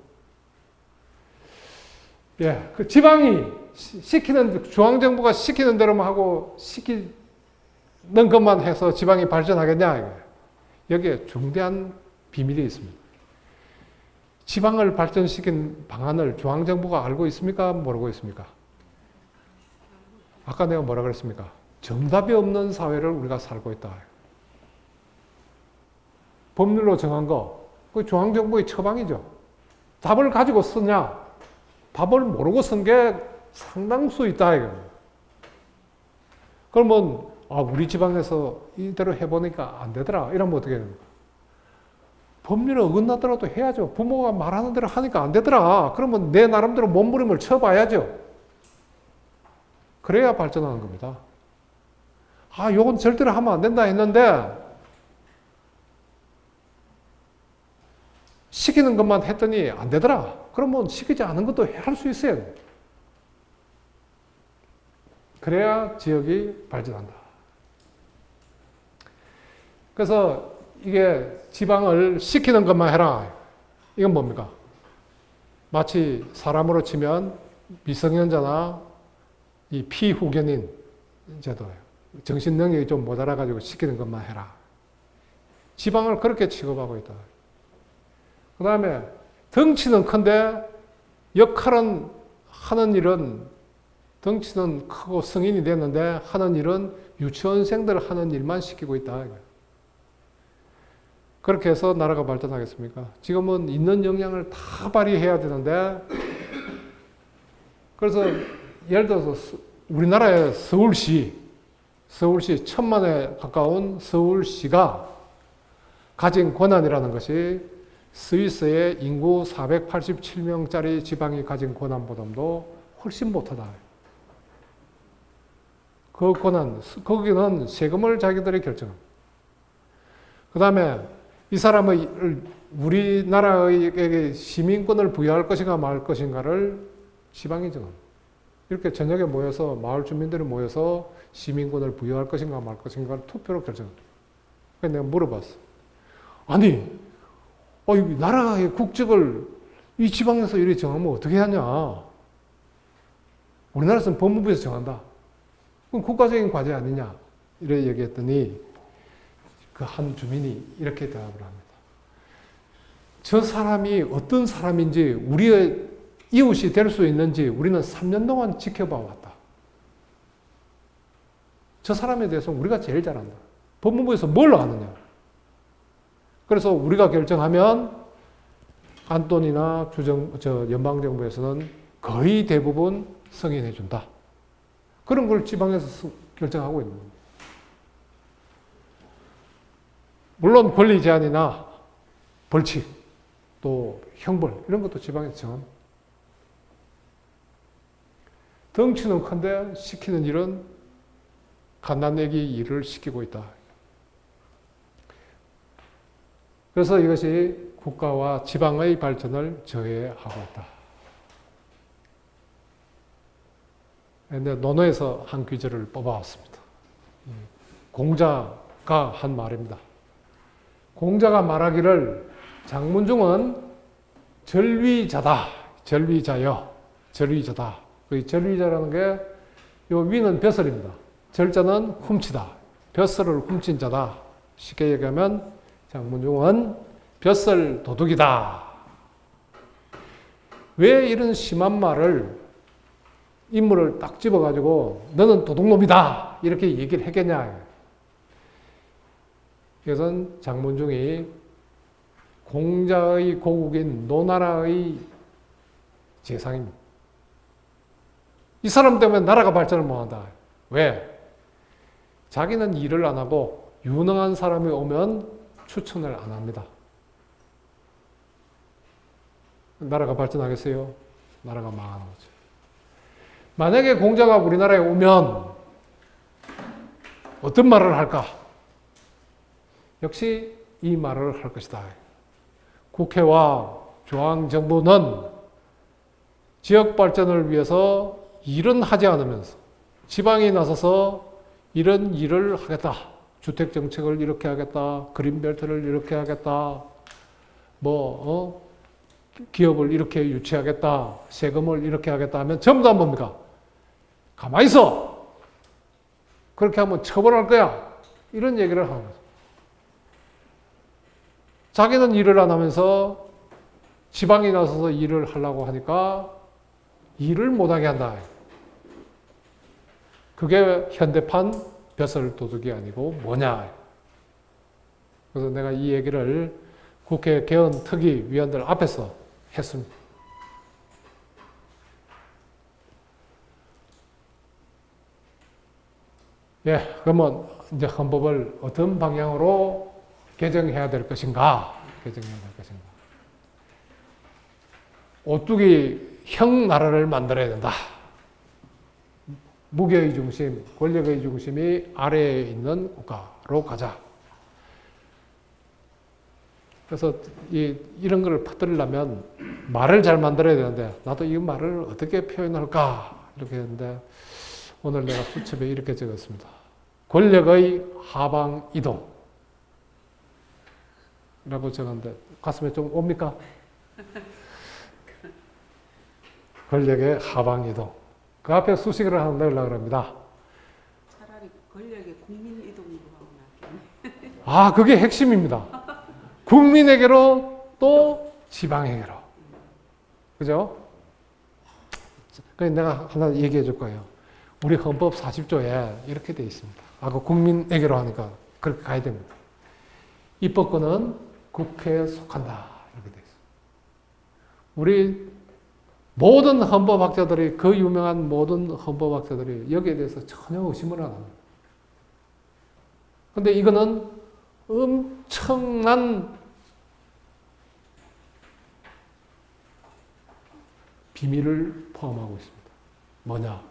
예, 그 지방이 중앙정부가 시키는 대로만 하고 시키는 것만 해서 지방이 발전하겠냐? 여기에 중대한 비밀이 있습니다. 지방을 발전시킨 방안을 중앙정부가 알고 있습니까? 모르고 있습니까? 아까 내가 뭐라 그랬습니까? 정답이 없는 사회를 우리가 살고 있다. 법률로 정한 거, 그 중앙정부의 처방이죠. 답을 가지고 쓰냐? 답을 모르고 쓴 게 상당수 있다. 이거. 그러면 우리 지방에서 이대로 해보니까 안 되더라. 이러면 어떻게 됩니까? 법률에 어긋나더라도 해야죠. 부모가 말하는 대로 하니까 안 되더라. 그러면 내 나름대로 몸부림을 쳐봐야죠. 그래야 발전하는 겁니다. 요건 절대로 하면 안 된다 했는데 시키는 것만 했더니 안 되더라. 그러면 시키지 않은 것도 할 수 있어요. 그래야 지역이 발전한다. 그래서 이게 지방을 시키는 것만 해라. 이건 뭡니까? 마치 사람으로 치면 미성년자나 이 피후견인 제도예요. 정신 능력이 좀 모자라가지고 시키는 것만 해라. 지방을 그렇게 취급하고 있다. 그 다음에 덩치는 큰데 역할은 하는 일은 덩치는 크고 성인이 됐는데 하는 일은 유치원생들 하는 일만 시키고 있다. 그렇게 해서 나라가 발전하겠습니까? 지금은 있는 역량을 다 발휘해야 되는데 그래서 예를 들어서 우리나라의 서울시 1000만에 가까운 서울시가 가진 권한이라는 것이 스위스의 인구 487명짜리 지방이 가진 권한보다도 훨씬 못하다. 그 권한, 거기는 세금을 자기들이 결정합니다. 그 다음에 이 사람의 우리나라에게 시민권을 부여할 것인가 말 것인가를 지방이 정합니다. 이렇게 저녁에 모여서 마을 주민들이 모여서 시민권을 부여할 것인가 말 것인가를 투표로 결정합니다. 그래서 내가 물어봤어. 아니, 이 나라의 국적을 이 지방에서 이렇게 정하면 어떻게 하냐? 우리나라에서는 법무부에서 정한다. 그럼 국가적인 과제 아니냐? 이렇게 얘기했더니 그 한 주민이 이렇게 대답을 합니다. 저 사람이 어떤 사람인지 우리의 이웃이 될 수 있는지 우리는 3년 동안 지켜봐 왔다. 저 사람에 대해서 우리가 제일 잘 안다. 법무부에서 뭘 아느냐? 그래서 우리가 결정하면 안돈이나 연방정부에서는 거의 대부분 승인해 준다. 그런 걸 지방에서 결정하고 있는 겁니다. 물론 권리 제한이나 벌칙, 또 형벌 이런 것도 지방에서 정합니다. 덩치는 큰데 시키는 일은 갓난애기 일을 시키고 있다. 그래서 이것이 국가와 지방의 발전을 저해하고 있다. 그런데 논어에서 한 귀절을 뽑아왔습니다. 공자가 한 말입니다. 공자가 말하기를 장문중은 절위자다. 절위자여. 절위자다. 그 절위자라는 게 요 위는 벼슬입니다. 절자는 훔치다. 벼슬을 훔친 자다. 쉽게 얘기하면 장문중은 벼슬 도둑이다. 왜 이런 심한 말을 인물을 딱 집어가지고 너는 도둑놈이다 이렇게 얘기를 했겠냐. 이것은 장문중이 공자의 고국인 노나라의 재상입니다. 이 사람 때문에 나라가 발전을 못한다. 왜? 자기는 일을 안 하고 유능한 사람이 오면 추천을 안 합니다. 나라가 발전하겠어요? 나라가 망하는 거죠. 만약에 공자가 우리나라에 오면 어떤 말을 할까? 역시 이 말을 할 것이다. 국회와 중앙정부는 지역 발전을 위해서 일은 하지 않으면서 지방이 나서서 이런 일을 하겠다. 주택정책을 이렇게 하겠다. 그린벨트를 이렇게 하겠다. 기업을 이렇게 유치하겠다. 세금을 이렇게 하겠다 하면 전부 다 뭡니까? 가만히 있어. 그렇게 하면 처벌할 거야. 이런 얘기를 하는 거죠. 자기는 일을 안 하면서 지방이 나서서 일을 하려고 하니까 일을 못하게 한다. 그게 현대판 벼슬 도둑이 아니고 뭐냐. 그래서 내가 이 얘기를 국회 개헌특위 위원들 앞에서 했습니다. 예, 그러면 이제 헌법을 어떤 방향으로 개정해야 될 것인가? 오뚜기형 나라를 만들어야 된다. 무게의 중심, 권력의 중심이 아래에 있는 국가로 가자. 그래서 이런 걸 퍼뜨리려면 말을 잘 만들어야 되는데 나도 이 말을 어떻게 표현할까? 이렇게 했는데 오늘 내가 수첩에 이렇게 적었습니다. 권력의 하방 이동. 라고 적었는데 가슴에 좀 옵니까? 권력의 하방 이동. 그 앞에 수식어를 하나 넣으려고 합니다. 차라리 권력의 국민 이동으로 하면 낫겠네. 아, 그게 핵심입니다. 국민에게로 또 지방에게로. 그죠? 그래서 내가 하나 얘기해 줄 거예요. 우리 헌법 40조에 이렇게 되어 있습니다. 그 국민에게로 하니까 그렇게 가야 됩니다. 입법권은 국회에 속한다. 이렇게 되어 있습니다. 우리 모든 헌법학자들이, 그 유명한 모든 헌법학자들이 여기에 대해서 전혀 의심을 안 합니다. 근데 이거는 엄청난 비밀을 포함하고 있습니다. 뭐냐?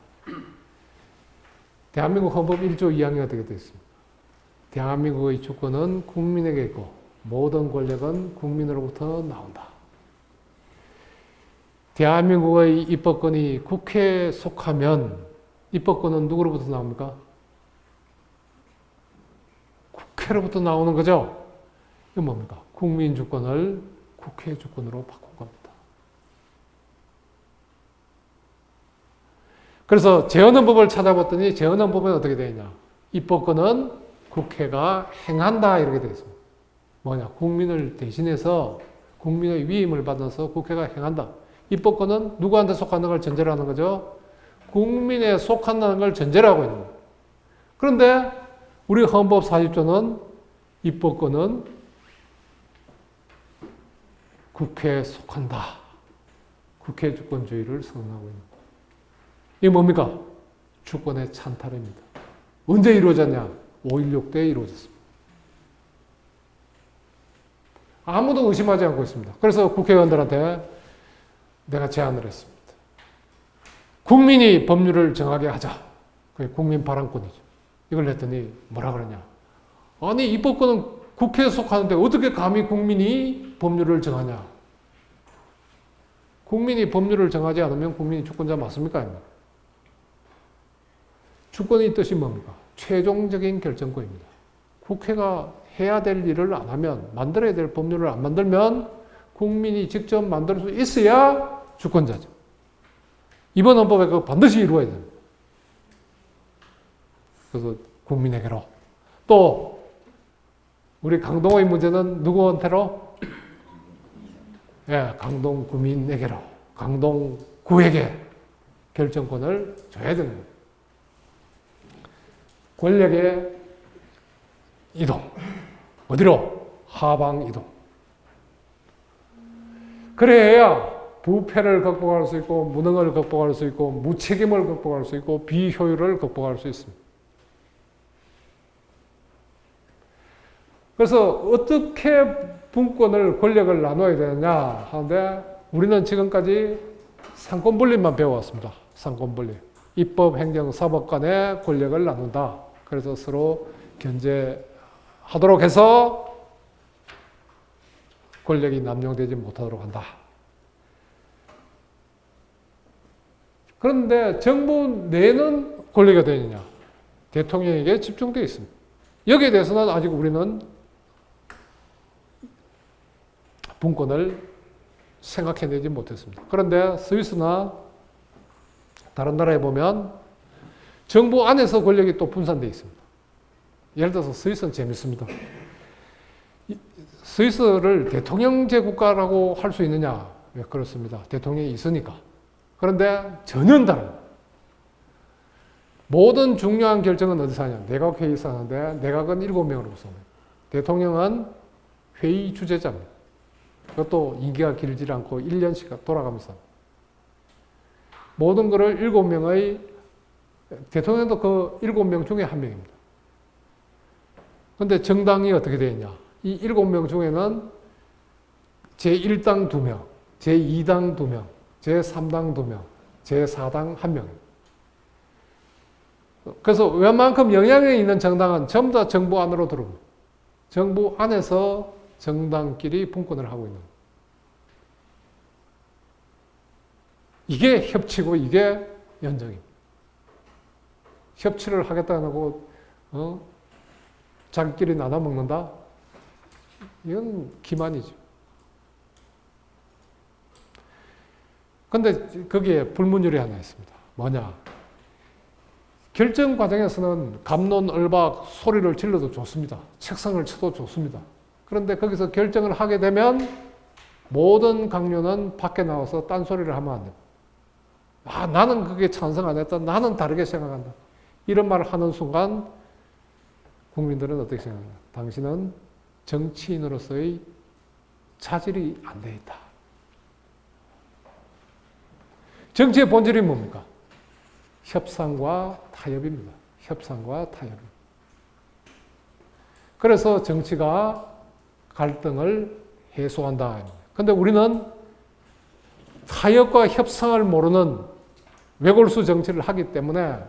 대한민국 헌법 1조 2항이 어떻게 되어 있습니까? 대한민국의 주권은 국민에게 있고 모든 권력은 국민으로부터 나온다. 대한민국의 입법권이 국회에 속하면 입법권은 누구로부터 나옵니까? 국회로부터 나오는 거죠. 이건 뭡니까? 국민 주권을 국회 주권으로 바꾼 겁니다. 그래서 재헌헌법을 찾아봤더니 재헌헌법은 어떻게 되어 있냐? 입법권은 국회가 행한다 이렇게 되어 있습니다. 뭐냐? 국민을 대신해서 국민의 위임을 받아서 국회가 행한다. 입법권은 누구한테 속하는 걸 전제로 하는 거죠? 국민에 속한다는 걸 전제로 하고 있는 거예요. 그런데 우리 헌법 40조는 입법권은 국회에 속한다. 국회 주권주의를 선언하고 있는 거예요. 이게 뭡니까? 주권의 찬탈입니다. 언제 이루어졌냐? 5.16 때 이루어졌습니다. 아무도 의심하지 않고 있습니다. 그래서 국회의원들한테 내가 제안을 했습니다. 국민이 법률을 정하게 하자. 그게 국민 발언권이죠. 이걸 했더니 뭐라 그러냐? 아니 입법권은 국회에 속하는데 어떻게 감히 국민이 법률을 정하냐? 국민이 법률을 정하지 않으면 국민이 주권자 맞습니까? 아닙니까? 주권의 뜻이 뭡니까? 최종적인 결정권입니다. 국회가 해야 될 일을 안 하면, 만들어야 될 법률을 안 만들면 국민이 직접 만들 수 있어야 주권자죠. 이번 헌법에 그거 반드시 이루어야 됩니다. 그래서 국민에게로. 또 우리 강동의 문제는 누구한테로? 예, 강동 구민에게로. 강동구에게 결정권을 줘야 되는 거예요. 권력의 이동. 어디로? 하방 이동. 그래야 부패를 극복할 수 있고, 무능을 극복할 수 있고, 무책임을 극복할 수 있고, 비효율을 극복할 수 있습니다. 그래서 어떻게 분권을, 권력을 나눠야 되느냐 하는데, 우리는 지금까지 상권분립만 배워왔습니다. 상권분립. 입법, 행정, 사법 간의 권력을 나눈다. 그래서 서로 견제하도록 해서 권력이 남용되지 못하도록 한다. 그런데 정부 내는 권력이 어디 있느냐? 대통령에게 집중되어 있습니다. 여기에 대해서는 아직 우리는 분권을 생각해내지 못했습니다. 그런데 스위스나 다른 나라에 보면 정부 안에서 권력이 또 분산되어 있습니다. 예를 들어서 스위스는 재밌습니다. 스위스를 대통령제 국가라고 할 수 있느냐? 네, 그렇습니다. 대통령이 있으니까. 그런데 전혀 다릅니다. 모든 중요한 결정은 어디서 하냐? 내각회의에서 하는데 내각은 7명으로 구성합니다. 대통령은 회의 주재자입니다. 그것도 임기가 길지 않고 1년씩 돌아가면서 모든 것을 7명의 대통령도 그 7명 중에 한 명입니다. 그런데 정당이 어떻게 되어 있냐? 이 7명 중에는 제1당 2명, 제2당 2명, 제3당 2명, 제4당 1명. 그래서 웬만큼 영향력이 있는 정당은 전부 다 정부 안으로 들어옵니다. 정부 안에서 정당끼리 분권을 하고 있는. 이게 협치고 이게 연정입니다. 협치를 하겠다는 거, 자기끼리 나눠 먹는다? 이건 기만이죠. 근데 거기에 불문율이 하나 있습니다. 뭐냐? 결정 과정에서는 갑론을박 소리를 질러도 좋습니다. 책상을 쳐도 좋습니다. 그런데 거기서 결정을 하게 되면 모든 강요는 밖에 나와서 딴소리를 하면 안 됩니다. 아, 나는 그게 찬성 안 했다. 나는 다르게 생각한다. 이런 말을 하는 순간 국민들은 어떻게 생각하냐? 당신은 정치인으로서의 차질이 안 돼 있다. 정치의 본질이 뭡니까? 협상과 타협입니다. 협상과 타협. 그래서 정치가 갈등을 해소한다. 근데 우리는 타협과 협상을 모르는 외골수 정치를 하기 때문에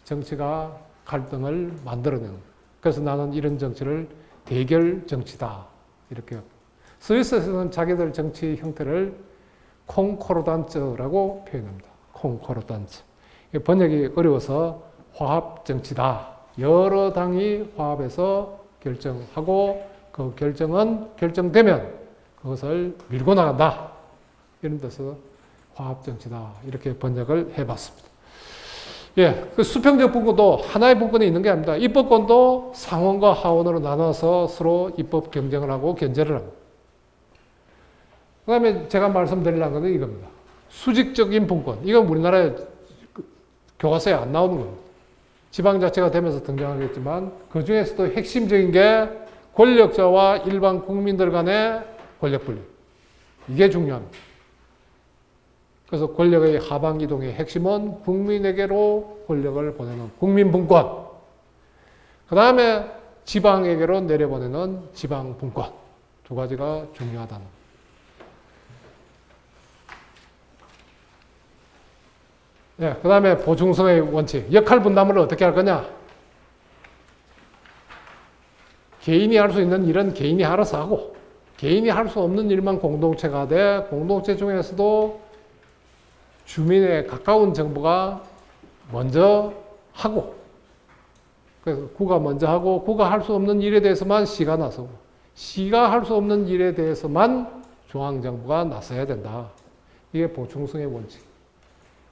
정치가 갈등을 만들어내는 거예요. 그래서 나는 이런 정치를 대결 정치다. 이렇게. 스위스에서는 자기들 정치 형태를 콩코르단츠라고 표현합니다. 콩코르단츠. 번역이 어려워서 화합 정치다. 여러 당이 화합해서 결정하고 그 결정은 결정되면 그것을 밀고 나간다. 이런 데서 화합 정치다. 이렇게 번역을 해봤습니다. 예, 그 수평적 분권도 하나의 분권이 있는 게 아닙니다. 입법권도 상원과 하원으로 나눠서 서로 입법 경쟁을 하고 견제를 합니다. 그 다음에 제가 말씀드리려는 것은 이겁니다. 수직적인 분권. 이건 우리나라에 교과서에 안 나오는 겁니다. 지방자치가 되면서 등장하겠지만 그 중에서도 핵심적인 게 권력자와 일반 국민들 간의 권력 분리. 이게 중요합니다. 그래서 권력의 하방 이동의 핵심은 국민에게로 권력을 보내는 국민 분권. 그 다음에 지방에게로 내려보내는 지방 분권. 두 가지가 중요하다는. 예, 그 다음에 보충성의 원칙. 역할 분담을 어떻게 할 거냐? 개인이 할 수 있는 일은 개인이 알아서 하고, 개인이 할 수 없는 일만 공동체가 하되, 공동체 중에서도 주민에 가까운 정부가 먼저 하고, 그래서 구가 먼저 하고, 구가 할 수 없는 일에 대해서만 시가 나서고, 시가 할 수 없는 일에 대해서만 중앙정부가 나서야 된다. 이게 보충성의 원칙.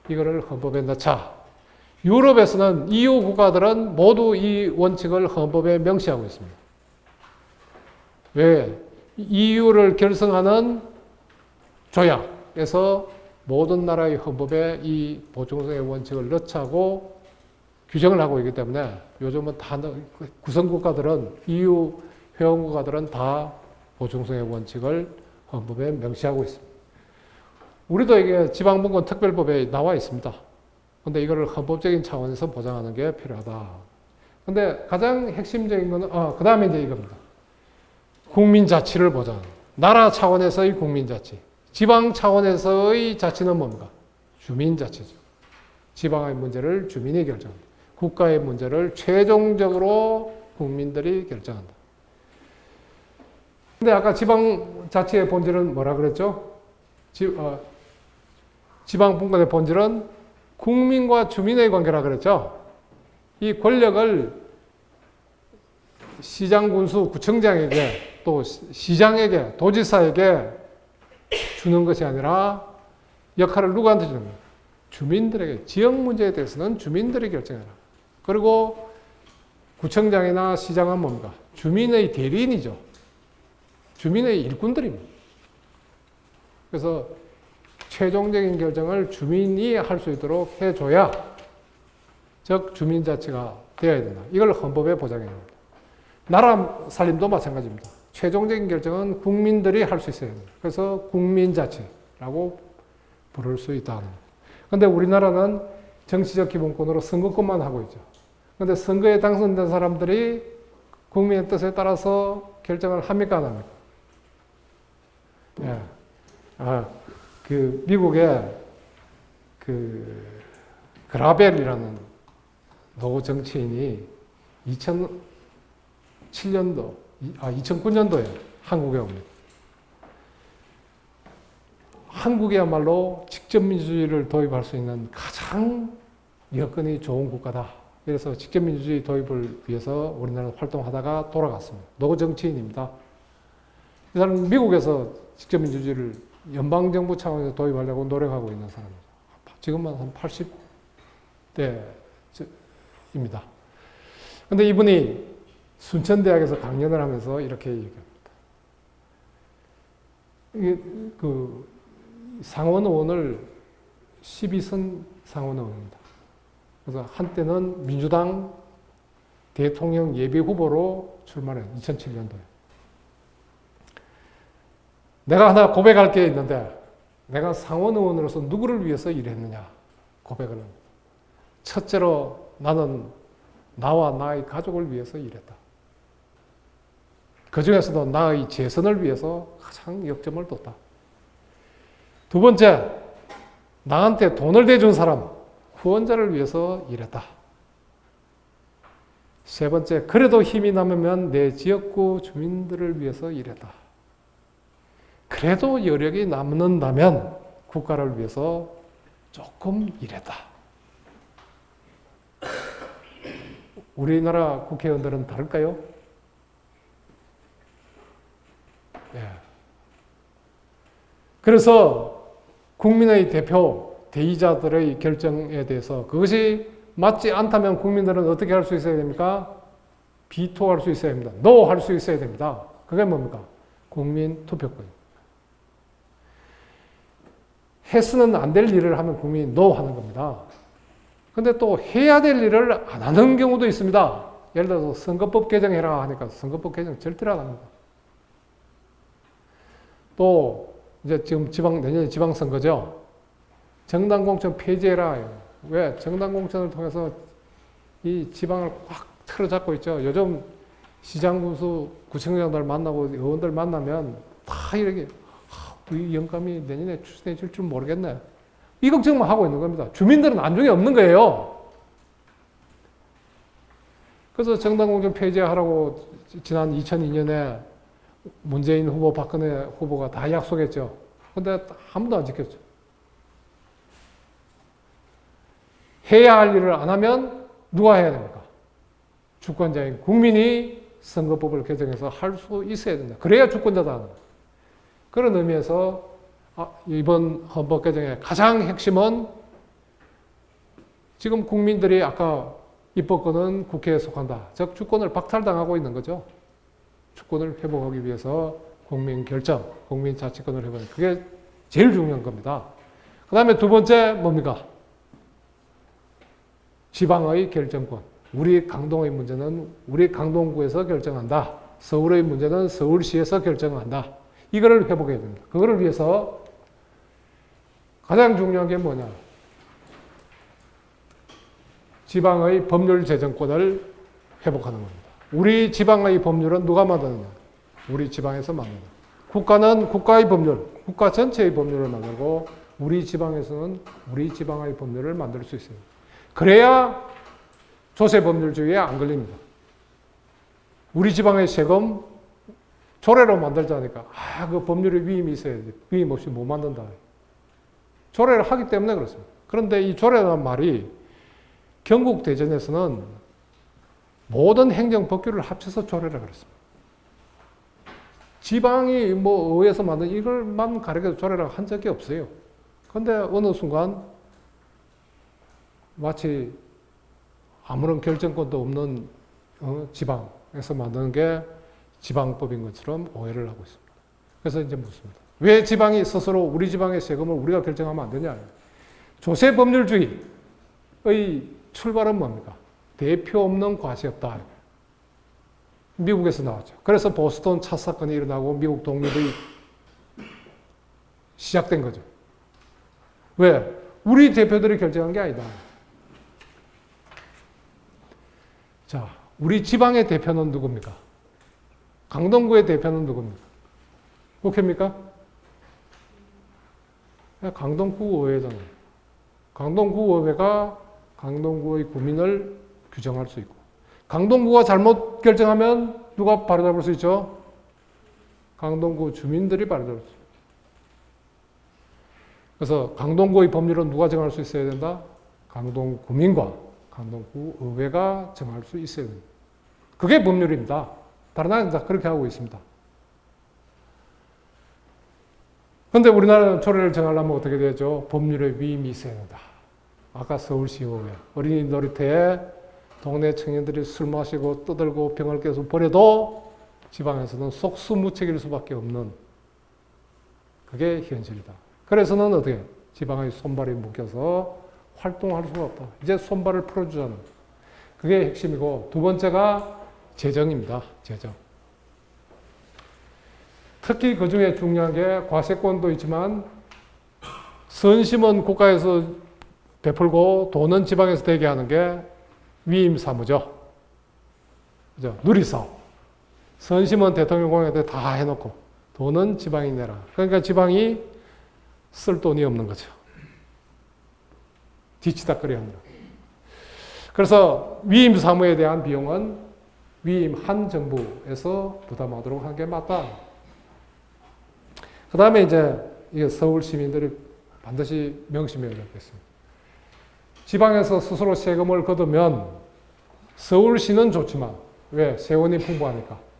이거를 헌법에 넣자. 유럽에서는 EU 국가들은 모두 이 원칙을 헌법에 명시하고 있습니다. 왜? EU를 결성하는 조약에서 모든 나라의 헌법에 이 보충성의 원칙을 넣자고 규정을 하고 있기 때문에 요즘은 다 구성국가들은 EU 회원국가들은 다 보충성의 원칙을 헌법에 명시하고 있습니다. 우리도 이게 지방분권 특별법에 나와 있습니다. 근데 이거를 헌법적인 차원에서 보장하는 게 필요하다. 근데 가장 핵심적인 거는, 그 다음에 이제 이겁니다. 국민자치를 보장하는. 나라 차원에서의 국민자치. 지방 차원에서의 자치는 뭡니까? 주민자치죠. 지방의 문제를 주민이 결정한다. 국가의 문제를 최종적으로 국민들이 결정한다. 근데 아까 지방자치의 본질은 뭐라 그랬죠? 지방분권의 본질은 국민과 주민의 관계라 그랬죠. 이 권력을 시장, 군수, 구청장에게 또 시장에게, 도지사에게 주는 것이 아니라 역할을 누구한테 주는 거예요? 주민들에게. 지역 문제에 대해서는 주민들이 결정해라. 그리고 구청장이나 시장은 뭡니까? 주민의 대리인이죠. 주민의 일꾼들입니다. 그래서 최종적인 결정을 주민이 할 수 있도록 해줘야, 즉 주민자치가 되어야 된다. 이걸 헌법에 보장해야 됩니다. 나라 살림도 마찬가지입니다. 최종적인 결정은 국민들이 할 수 있어야 됩니다. 그래서 국민자치라고 부를 수 있다. 그런데 우리나라는 정치적 기본권으로 선거권만 하고 있죠. 그런데 선거에 당선된 사람들이 국민의 뜻에 따라서 결정을 합니까, 안 합니까? 예. 미국의 그라벨이라는 노 정치인이 2009년도에 한국에 옵니다. 한국이야말로 직접민주주의를 도입할 수 있는 가장 여건이 좋은 국가다. 그래서 직접민주주의 도입을 위해서 우리나라는 활동하다가 돌아갔습니다. 노 정치인입니다. 이 사람은 미국에서 직접민주주의를 연방정부 차원에서 도입하려고 노력하고 있는 사람이죠. 지금은 한 80대입니다. 근데 이분이 순천대학에서 강연을 하면서 이렇게 얘기합니다. 이게 상원 의원을 12선 상원 의원입니다. 그래서 한때는 민주당 대통령 예비 후보로 출마를 2007년도에. 내가 하나 고백할 게 있는데 내가 상원 의원으로서 누구를 위해서 일했느냐 고백을 합니다. 첫째로 나는 나와 나의 가족을 위해서 일했다. 그 중에서도 나의 재선을 위해서 가장 역점을 뒀다. 두 번째, 나한테 돈을 대준 사람, 후원자를 위해서 일했다. 세 번째, 그래도 힘이 남으면 내 지역구 주민들을 위해서 일했다. 그래도 여력이 남는다면 국가를 위해서 조금 일했다. 우리나라 국회의원들은 다를까요? 예. 그래서 국민의 대표, 대의자들의 결정에 대해서 그것이 맞지 않다면 국민들은 어떻게 할 수 있어야 됩니까? 비토할 수 있어야 됩니다. NO 할 수 있어야 됩니다. 그게 뭡니까? 국민 투표권. 해서는 안 될 일을 하면 국민이 NO 하는 겁니다. 근데 또 해야 될 일을 안 하는 경우도 있습니다. 예를 들어서 선거법 개정해라 하니까 선거법 개정 절대로 안 합니다. 또 이제 지금 내년에 지방선거죠. 정당 공천 폐지해라. 왜? 정당 공천을 통해서 이 지방을 꽉 틀어잡고 있죠. 요즘 시장 군수, 구청장들 만나고 의원들 만나면 다 이렇게 이 영감이 내년에 출세해 줄 모르겠네. 이 걱정만 하고 있는 겁니다. 주민들은 안중에 없는 거예요. 그래서 정당 공천 폐지하라고 지난 2002년에 문재인 후보, 박근혜 후보가 다 약속했죠. 근데 아무도 안 지켰죠. 해야 할 일을 안 하면 누가 해야 됩니까? 주권자인 국민이 선거법을 개정해서 할 수 있어야 된다. 그래야 주권자다. 그런 의미에서 이번 헌법 개정의 가장 핵심은 지금 국민들이 아까 입법권은 국회에 속한다. 즉 주권을 박탈당하고 있는 거죠. 주권을 회복하기 위해서 국민 결정, 국민 자치권을 회복하는 그게 제일 중요한 겁니다. 그 다음에 두 번째 뭡니까? 지방의 결정권. 우리 강동의 문제는 우리 강동구에서 결정한다. 서울의 문제는 서울시에서 결정한다. 이거를 회복해야 됩니다. 그거를 위해서 가장 중요한 게 뭐냐? 지방의 법률 제정권을 회복하는 겁니다. 우리 지방의 법률은 누가 만드느냐? 우리 지방에서 만든다. 국가는 국가의 법률, 국가 전체의 법률을 만들고 우리 지방에서는 우리 지방의 법률을 만들 수 있어요. 그래야 조세법률주의에 안 걸립니다. 우리 지방의 세금 조례로 만들자니까 그 법률의 위임이 있어야 돼. 위임 없이 못 만든다. 조례를 하기 때문에 그렇습니다. 그런데 이 조례라는 말이 경국대전에서는 모든 행정법규를 합쳐서 조례라 그랬습니다. 지방이 의회에서 만든 이걸만 가리켜서 조례라고 한 적이 없어요. 그런데 어느 순간 마치 아무런 결정권도 없는 지방에서 만드는 게 지방법인 것처럼 오해를 하고 있습니다. 그래서 이제 묻습니다. 왜 지방이 스스로 우리 지방의 세금을 우리가 결정하면 안 되냐? 조세법률주의의 출발은 뭡니까? 대표 없는 과시 없다. 미국에서 나왔죠. 그래서 보스턴 차 사건이 일어나고 미국 독립이 시작된 거죠. 왜? 우리 대표들이 결정한 게 아니다. 자, 우리 지방의 대표는 누굽니까? 강동구의 대표는 누굽니까? 국회입니까? 강동구 의회잖아요. 강동구 의회가 강동구의 구민을 규정할 수 있고, 강동구가 잘못 결정하면 누가 바로잡을 수 있죠? 강동구 주민들이 바로잡을 수 있어요. 그래서 강동구의 법률은 누가 정할 수 있어야 된다? 강동구민과 강동구 의회가 정할 수 있어야 됩니다. 그게 법률입니다. 다른 나라는 다 그렇게 하고 있습니다. 그런데 우리나라는 조례를 정하려면 어떻게 되죠? 법률의 위임이 있어야 된다. 아까 서울시 의회, 어린이 놀이터에 동네 청년들이 술 마시고 떠들고 병을 깨서 버려도 지방에서는 속수무책일 수밖에 없는 그게 현실이다. 그래서는 어떻게? 지방의 손발이 묶여서 활동할 수가 없다. 이제 손발을 풀어주자는 그게 핵심이고, 두 번째가 재정입니다. 재정. 특히 그 중에 중요한 게 과세권도 있지만 선심은 국가에서 베풀고 돈은 지방에서 되게 하는 게 위임사무죠. 그죠? 누리사업. 선심은 대통령 공약에 다 해놓고 돈은 지방이 내라. 그러니까 지방이 쓸 돈이 없는 거죠. 뒤치다거리 합니다. 그래서 위임 사무에 대한 비용은 위임 한 정부에서 부담하도록 하는 게 맞다. 그 다음에 이제 이게 서울 시민들이 반드시 명심해야 되겠습니다. 지방에서 스스로 세금을 걷으면 서울시는 좋지만 왜? 세원이 풍부하니까.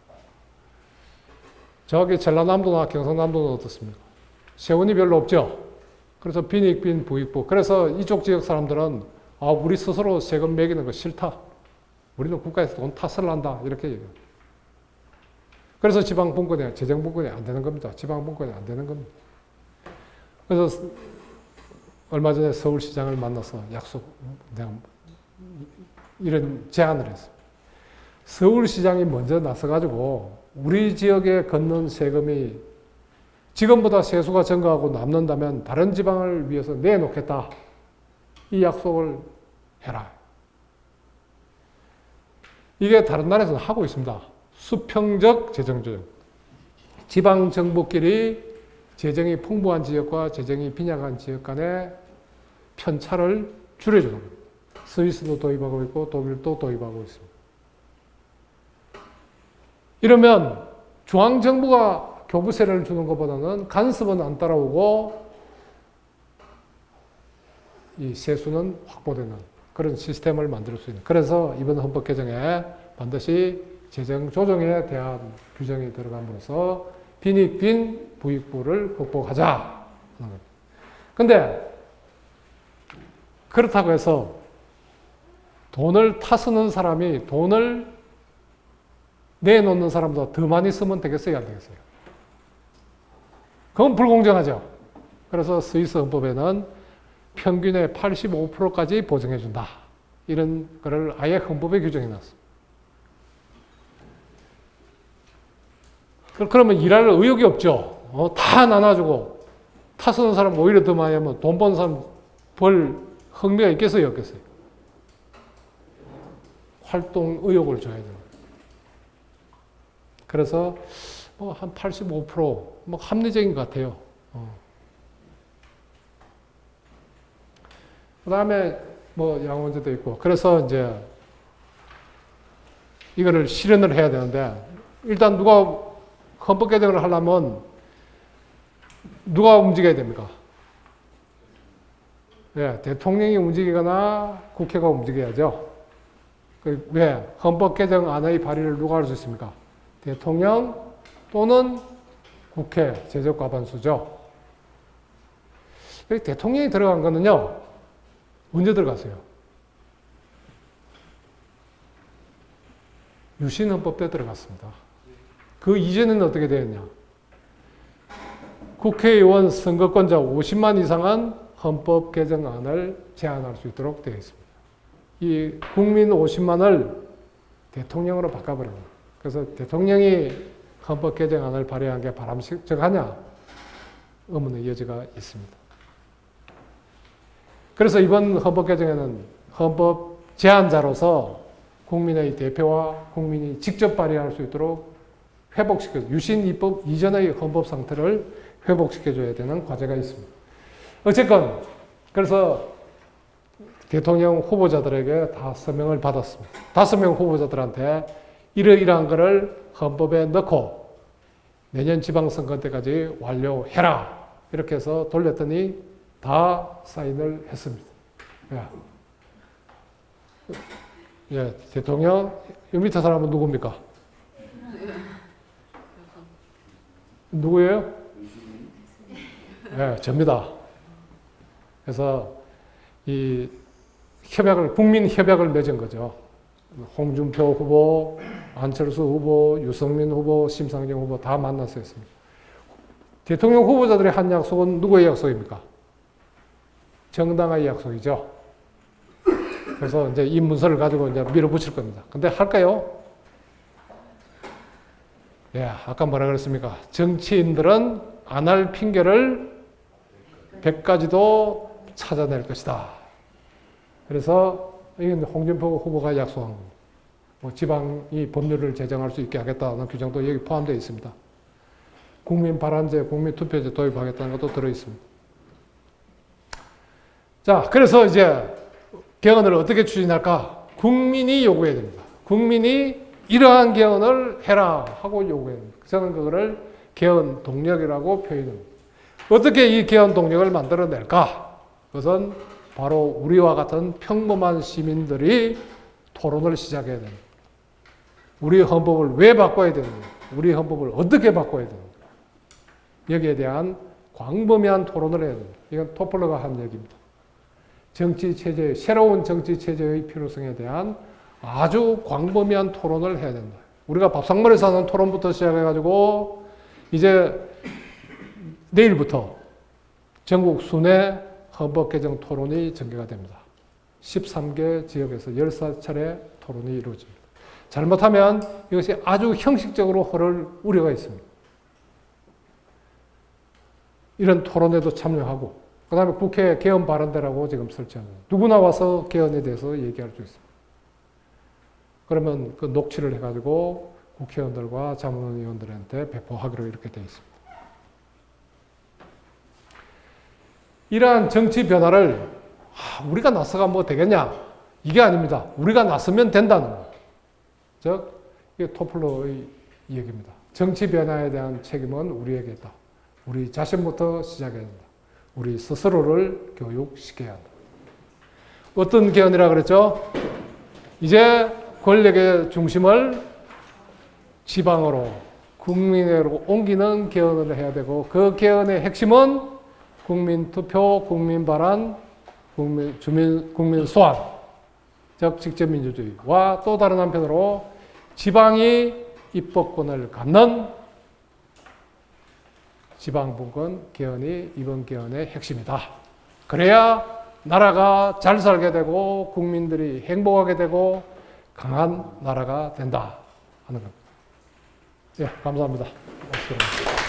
저기 전라남도나 경상남도는 어떻습니까? 세원이 별로 없죠. 그래서 빈익빈 부익부. 그래서 이쪽 지역 사람들은 우리 스스로 세금 매기는 거 싫다. 우리는 국가에서 돈 탓을 한다. 이렇게 얘기해요. 그래서 지방분권이, 재정분권이 안 되는 겁니다. 지방분권이 안 되는 겁니다. 그래서 얼마 전에 서울시장을 만나서 내가 이런 제안을 했어요. 서울시장이 먼저 나서가지고 우리 지역에 걷는 세금이 지금보다 세수가 증가하고 남는다면 다른 지방을 위해서 내놓겠다. 이 약속을 해라. 이게 다른 나라에서는 하고 있습니다. 수평적 재정조정. 지방정부끼리 재정이 풍부한 지역과 재정이 빈약한 지역 간의 편차를 줄여주는 겁니다. 스위스도 도입하고 있고 독일도 도입하고 있습니다. 이러면 중앙정부가 교부세를 주는 것보다는 간섭은 안 따라오고 이 세수는 확보되는 그런 시스템을 만들 수 있는. 그래서 이번 헌법 개정에 반드시 재정 조정에 대한 규정이 들어감으로써 빈익빈 부익부를 극복하자. 근데 그렇다고 해서 돈을 타쓰는 사람이 돈을 내놓는 사람보다 더 많이 쓰면 되겠어요, 안 되겠어요? 그건 불공정하죠. 그래서 스위스 헌법에는 평균의 85%까지 보증해준다. 이런 거를 아예 헌법에 규정해 놨습니다. 그러면 일할 의욕이 없죠. 다 나눠주고 타쓰는 사람 오히려 더 많이 하면 돈 버는 사람 벌 흥미가 있겠어요, 없겠어요? 활동 의욕을 줘야 돼요. 그래서 한 85% 합리적인 것 같아요. 그 다음에 양원제도 있고. 그래서 이제 이거를 실현을 해야 되는데 일단 누가 헌법 개정을 하려면 누가 움직여야 됩니까? 예, 대통령이 움직이거나 국회가 움직여야죠. 왜? 헌법 개정안의 발의를 누가 할 수 있습니까? 대통령 또는 국회 제적과반수죠. 대통령이 들어간 거는요, 언제 들어갔어요? 유신헌법 때 들어갔습니다. 그 이전에는 어떻게 되었냐? 국회의원 선거권자 50만 이상은 헌법 개정안을 제안할 수 있도록 되어 있습니다. 이 국민 50만을 대통령으로 바꿔버립니다. 그래서 대통령이 헌법 개정안을 발의한 게 바람직하냐? 의문의 여지가 있습니다. 그래서 이번 헌법 개정에는 헌법 제안자로서 국민의 대표와 국민이 직접 발의할 수 있도록 유신 입법 이전의 헌법 상태를 회복시켜줘야 되는 과제가 있습니다. 어쨌건 그래서 대통령 후보자들에게 다 서명을 받았습니다. 5명 후보자들한테 이러이러한 거를 헌법에 넣고 내년 지방선거 때까지 완료해라. 이렇게 해서 돌렸더니 다 사인을 했습니다. 예, 대통령, 이 밑에 사람은 누굽니까? 누구예요? 예, 접니다. 그래서 이 국민 협약을 맺은 거죠. 홍준표 후보, 안철수 후보, 유승민 후보, 심상정 후보 다 만나서 했습니다. 대통령 후보자들의 한 약속은 누구의 약속입니까? 정당의 약속이죠. 그래서 이제 이 문서를 가지고 이제 밀어붙일 겁니다. 근데 할까요? 예, 아까 뭐라 그랬습니까? 정치인들은 안 할 핑계를 100가지도 찾아낼 것이다. 그래서 이건 홍준표 후보가 약속한 겁니다. 뭐 지방이 법률을 제정할 수 있게 하겠다는 규정도 여기 포함되어 있습니다. 국민 발안제, 국민 투표제 도입하겠다는 것도 들어 있습니다. 자, 그래서 이제 개헌을 어떻게 추진할까? 국민이 요구해야 됩니다. 국민이 이러한 개헌을 해라 하고 요구해야 됩니다. 저는 그거를 개헌 동력이라고 표현합니다. 어떻게 이 개헌 동력을 만들어낼까? 그것은 바로 우리와 같은 평범한 시민들이 토론을 시작해야 됩니다. 우리 헌법을 왜 바꿔야 되는가? 우리 헌법을 어떻게 바꿔야 되는가? 여기에 대한 광범위한 토론을 해야 됩니다. 이건 토플러가 한 얘기입니다. 정치 체제, 새로운 정치 체제의 필요성에 대한 아주 광범위한 토론을 해야 된다. 우리가 밥상머리에서 하는 토론부터 시작해가지고 이제 내일부터 전국 순회 헌법 개정 토론이 전개가 됩니다. 13개 지역에서 14차례 토론이 이루어집니다. 잘못하면 이것이 아주 형식적으로 흐를 우려가 있습니다. 이런 토론에도 참여하고, 그 다음에 국회 개헌 발언대라고 지금 설치합니다. 누구나 와서 개헌에 대해서 얘기할 수 있습니다. 그러면 그 녹취를 해가지고 국회의원들과 자문위원들한테 배포하기로 이렇게 되어 있습니다. 이러한 정치 변화를 우리가 나서가 뭐 되겠냐? 이게 아닙니다. 우리가 나서면 된다는 것. 즉, 이게 토플러의 얘기입니다. 정치 변화에 대한 책임은 우리에게 있다. 우리 자신부터 시작해야 된다. 우리 스스로를 교육시켜야 한다. 어떤 개헌이라 그랬죠? 이제 권력의 중심을 지방으로, 국민으로 옮기는 개헌을 해야 되고, 그 개헌의 핵심은 국민 투표, 국민 발안, 국민 소환, 즉 직접민주주의와 또 다른 한편으로 지방이 입법권을 갖는 지방분권 개헌이 이번 개헌의 핵심이다. 그래야 나라가 잘 살게 되고 국민들이 행복하게 되고 강한 나라가 된다 하는 겁니다. 예, 감사합니다. 고맙습니다.